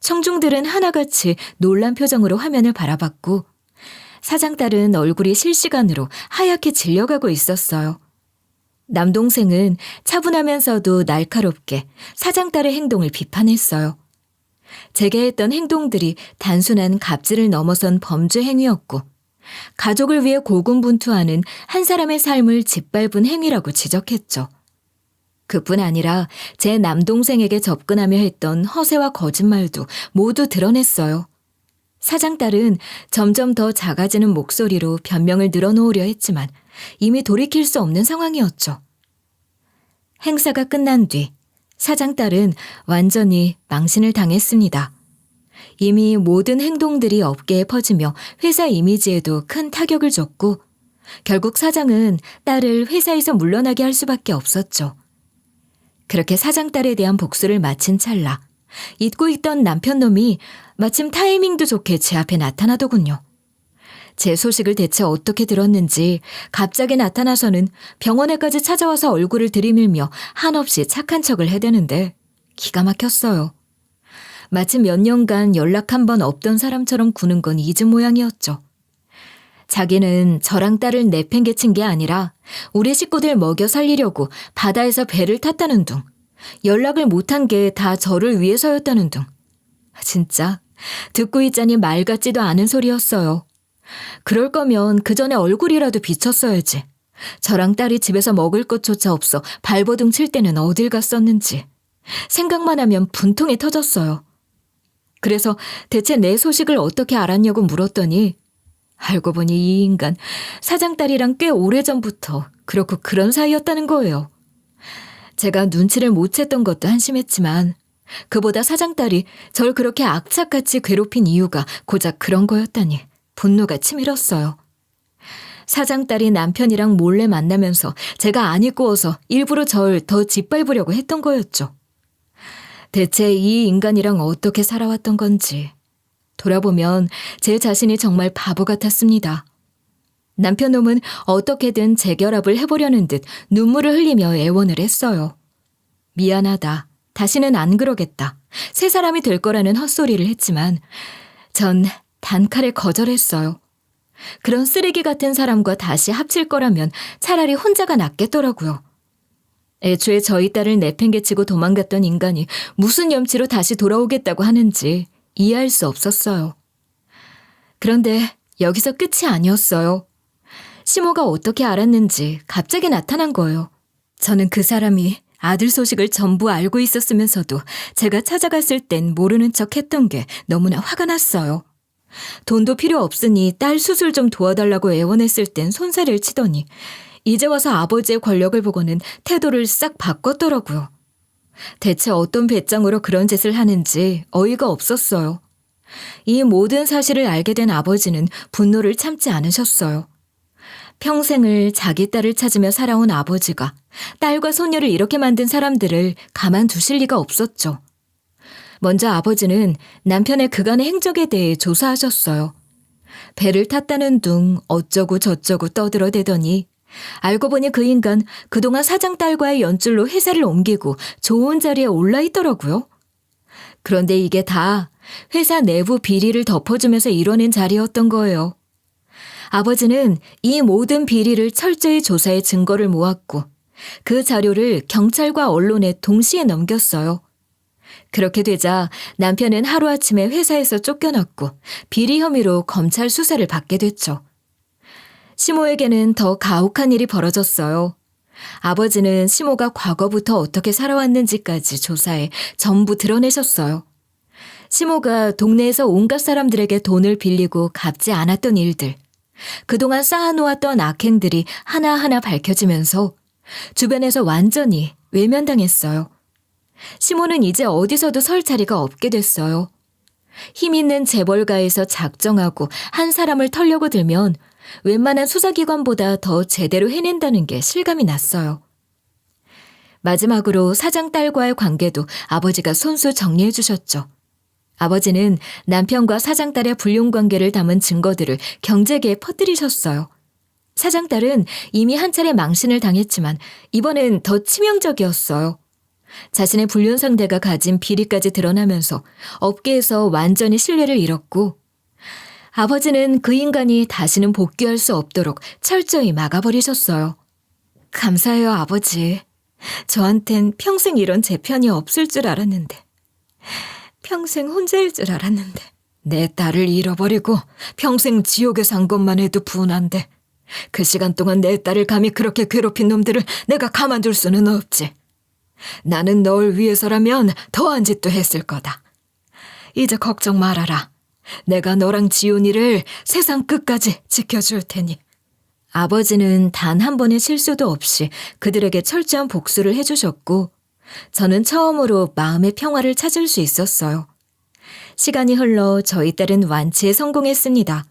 청중들은 하나같이 놀란 표정으로 화면을 바라봤고 사장딸은 얼굴이 실시간으로 하얗게 질려가고 있었어요. 남동생은 차분하면서도 날카롭게 사장딸의 행동을 비판했어요. 제게 했던 행동들이 단순한 갑질을 넘어선 범죄 행위였고 가족을 위해 고군분투하는 한 사람의 삶을 짓밟은 행위라고 지적했죠. 그뿐 아니라 제 남동생에게 접근하며 했던 허세와 거짓말도 모두 드러냈어요. 사장딸은 점점 더 작아지는 목소리로 변명을 늘어놓으려 했지만 이미 돌이킬 수 없는 상황이었죠. 행사가 끝난 뒤 사장딸은 완전히 망신을 당했습니다. 이미 모든 행동들이 업계에 퍼지며 회사 이미지에도 큰 타격을 줬고 결국 사장은 딸을 회사에서 물러나게 할 수밖에 없었죠. 그렇게 사장딸에 대한 복수를 마친 찰나 잊고 있던 남편놈이 마침 타이밍도 좋게 제 앞에 나타나더군요. 제 소식을 대체 어떻게 들었는지 갑자기 나타나서는 병원에까지 찾아와서 얼굴을 들이밀며 한없이 착한 척을 해대는데 기가 막혔어요. 마치 몇 년간 연락 한 번 없던 사람처럼 구는 건 잊은 모양이었죠. 자기는 저랑 딸을 내팽개친 게 아니라 우리 식구들 먹여 살리려고 바다에서 배를 탔다는 둥, 연락을 못한 게 다 저를 위해서였다는 둥. 진짜 듣고 있자니 말 같지도 않은 소리였어요. 그럴 거면 그 전에 얼굴이라도 비쳤어야지. 저랑 딸이 집에서 먹을 것조차 없어 발버둥 칠 때는 어딜 갔었는지 생각만 하면 분통이 터졌어요. 그래서 대체 내 소식을 어떻게 알았냐고 물었더니 알고 보니 이 인간 사장딸이랑 꽤 오래전부터 그렇고 그런 사이였다는 거예요. 제가 눈치를 못 챘던 것도 한심했지만 그보다 사장딸이 절 그렇게 악착같이 괴롭힌 이유가 고작 그런 거였다니 분노가 치밀었어요. 사장딸이 남편이랑 몰래 만나면서 제가 안 입고 어서 일부러 절 더 짓밟으려고 했던 거였죠. 대체 이 인간이랑 어떻게 살아왔던 건지 돌아보면 제 자신이 정말 바보 같았습니다. 남편 놈은 어떻게든 재결합을 해보려는 듯 눈물을 흘리며 애원을 했어요. 미안하다. 다시는 안 그러겠다. 새 사람이 될 거라는 헛소리를 했지만 전 단칼에 거절했어요. 그런 쓰레기 같은 사람과 다시 합칠 거라면 차라리 혼자가 낫겠더라고요. 애초에 저희 딸을 내팽개치고 도망갔던 인간이 무슨 염치로 다시 돌아오겠다고 하는지 이해할 수 없었어요. 그런데 여기서 끝이 아니었어요. 시모가 어떻게 알았는지 갑자기 나타난 거예요. 저는 그 사람이 아들 소식을 전부 알고 있었으면서도 제가 찾아갔을 땐 모르는 척 했던 게 너무나 화가 났어요. 돈도 필요 없으니 딸 수술 좀 도와달라고 애원했을 땐 손살을 치더니 이제 와서 아버지의 권력을 보고는 태도를 싹 바꿨더라고요. 대체 어떤 배짱으로 그런 짓을 하는지 어이가 없었어요. 이 모든 사실을 알게 된 아버지는 분노를 참지 않으셨어요. 평생을 자기 딸을 찾으며 살아온 아버지가 딸과 손녀를 이렇게 만든 사람들을 가만두실 리가 없었죠. 먼저 아버지는 남편의 그간의 행적에 대해 조사하셨어요. 배를 탔다는 둥 어쩌고 저쩌고 떠들어대더니 알고 보니 그 인간 그동안 사장 딸과의 연줄로 회사를 옮기고 좋은 자리에 올라 있더라고요. 그런데 이게 다 회사 내부 비리를 덮어주면서 이뤄낸 자리였던 거예요. 아버지는 이 모든 비리를 철저히 조사해 증거를 모았고 그 자료를 경찰과 언론에 동시에 넘겼어요. 그렇게 되자 남편은 하루아침에 회사에서 쫓겨났고 비리 혐의로 검찰 수사를 받게 됐죠. 시모에게는 더 가혹한 일이 벌어졌어요. 아버지는 시모가 과거부터 어떻게 살아왔는지까지 조사해 전부 드러내셨어요. 시모가 동네에서 온갖 사람들에게 돈을 빌리고 갚지 않았던 일들, 그동안 쌓아놓았던 악행들이 하나하나 밝혀지면서 주변에서 완전히 외면당했어요. 시모는 이제 어디서도 설 자리가 없게 됐어요. 힘 있는 재벌가에서 작정하고 한 사람을 털려고 들면 웬만한 수사기관보다 더 제대로 해낸다는 게 실감이 났어요. 마지막으로 사장 딸과의 관계도 아버지가 손수 정리해 주셨죠. 아버지는 남편과 사장 딸의 불륜관계를 담은 증거들을 경제계에 퍼뜨리셨어요. 사장 딸은 이미 한 차례 망신을 당했지만 이번엔 더 치명적이었어요. 자신의 불륜 상대가 가진 비리까지 드러나면서 업계에서 완전히 신뢰를 잃었고 아버지는 그 인간이 다시는 복귀할 수 없도록 철저히 막아버리셨어요. 감사해요, 아버지. 저한텐 평생 이런 재편이 없을 줄 알았는데. 평생 혼자일 줄 알았는데. 내 딸을 잃어버리고 평생 지옥에 산 것만 해도 분한데 그 시간 동안 내 딸을 감히 그렇게 괴롭힌 놈들을 내가 가만둘 수는 없지. 나는 널 위해서라면 더한 짓도 했을 거다. 이제 걱정 말아라. 내가 너랑 지훈이를 세상 끝까지 지켜줄 테니. 아버지는 단 한 번의 실수도 없이 그들에게 철저한 복수를 해주셨고 저는 처음으로 마음의 평화를 찾을 수 있었어요. 시간이 흘러 저희 딸은 완치에 성공했습니다.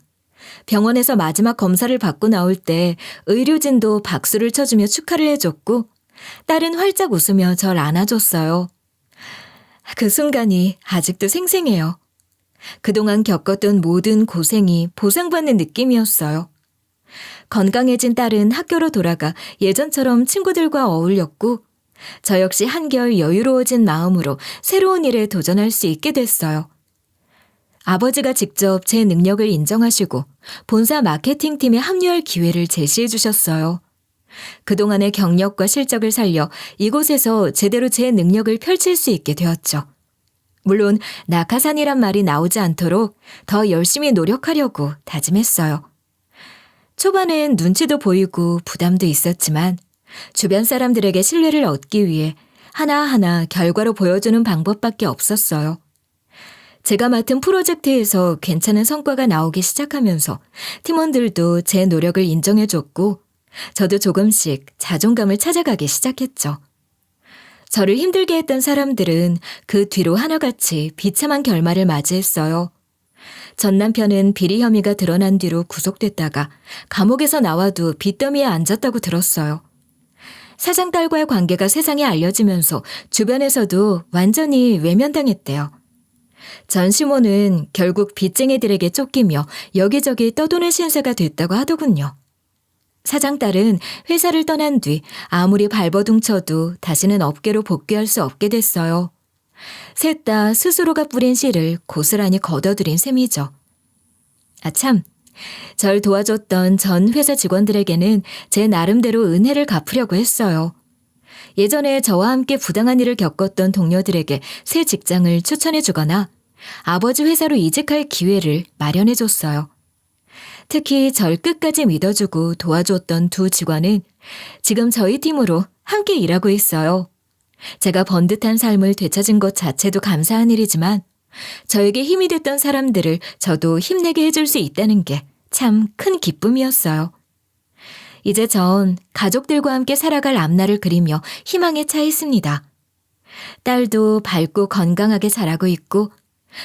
병원에서 마지막 검사를 받고 나올 때 의료진도 박수를 쳐주며 축하를 해줬고 딸은 활짝 웃으며 절 안아줬어요. 그 순간이 아직도 생생해요. 그동안 겪었던 모든 고생이 보상받는 느낌이었어요. 건강해진 딸은 학교로 돌아가 예전처럼 친구들과 어울렸고 저 역시 한결 여유로워진 마음으로 새로운 일에 도전할 수 있게 됐어요. 아버지가 직접 제 능력을 인정하시고 본사 마케팅팀에 합류할 기회를 제시해 주셨어요. 그동안의 경력과 실적을 살려 이곳에서 제대로 제 능력을 펼칠 수 있게 되었죠. 물론 낙하산이란 말이 나오지 않도록 더 열심히 노력하려고 다짐했어요. 초반엔 눈치도 보이고 부담도 있었지만 주변 사람들에게 신뢰를 얻기 위해 하나하나 결과로 보여주는 방법밖에 없었어요. 제가 맡은 프로젝트에서 괜찮은 성과가 나오기 시작하면서 팀원들도 제 노력을 인정해줬고 저도 조금씩 자존감을 찾아가기 시작했죠. 저를 힘들게 했던 사람들은 그 뒤로 하나같이 비참한 결말을 맞이했어요. 전 남편은 비리 혐의가 드러난 뒤로 구속됐다가 감옥에서 나와도 빚더미에 앉았다고 들었어요. 사장 딸과의 관계가 세상에 알려지면서 주변에서도 완전히 외면당했대요. 전 시모는 결국 빚쟁이들에게 쫓기며 여기저기 떠도는 신세가 됐다고 하더군요. 사장 딸은 회사를 떠난 뒤 아무리 발버둥쳐도 다시는 업계로 복귀할 수 없게 됐어요. 셋 다 스스로가 뿌린 씨를 고스란히 걷어들인 셈이죠. 참, 절 도와줬던 전 회사 직원들에게는 제 나름대로 은혜를 갚으려고 했어요. 예전에 저와 함께 부당한 일을 겪었던 동료들에게 새 직장을 추천해주거나 아버지 회사로 이직할 기회를 마련해줬어요. 특히 절 끝까지 믿어주고 도와줬던 두 직원은 지금 저희 팀으로 함께 일하고 있어요. 제가 번듯한 삶을 되찾은 것 자체도 감사한 일이지만 저에게 힘이 됐던 사람들을 저도 힘내게 해줄 수 있다는 게 참 큰 기쁨이었어요. 이제 전 가족들과 함께 살아갈 앞날을 그리며 희망에 차 있습니다. 딸도 밝고 건강하게 자라고 있고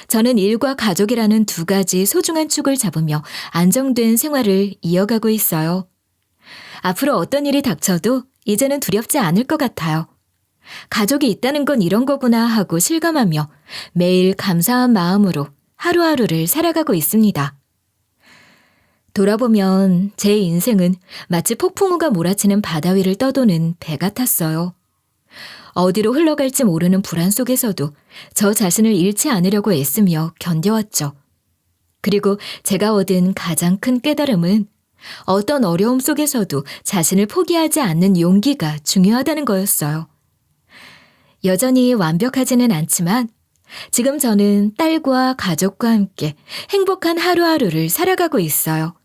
저는 일과 가족이라는 두 가지 소중한 축을 잡으며 안정된 생활을 이어가고 있어요. 앞으로 어떤 일이 닥쳐도 이제는 두렵지 않을 것 같아요. 가족이 있다는 건 이런 거구나 하고 실감하며 매일 감사한 마음으로 하루하루를 살아가고 있습니다. 돌아보면 제 인생은 마치 폭풍우가 몰아치는 바다 위를 떠도는 배 같았어요. 어디로 흘러갈지 모르는 불안 속에서도 저 자신을 잃지 않으려고 애쓰며 견뎌왔죠. 그리고 제가 얻은 가장 큰 깨달음은 어떤 어려움 속에서도 자신을 포기하지 않는 용기가 중요하다는 거였어요. 여전히 완벽하지는 않지만 지금 저는 딸과 가족과 함께 행복한 하루하루를 살아가고 있어요.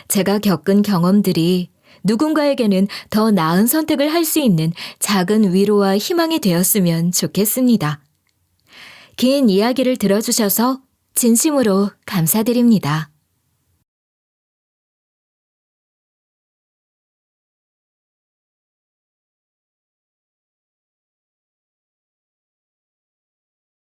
제가 겪은 경험들이 누군가에게는 더 나은 선택을 할 수 있는 작은 위로와 희망이 되었으면 좋겠습니다. 긴 이야기를 들어주셔서 진심으로 감사드립니다.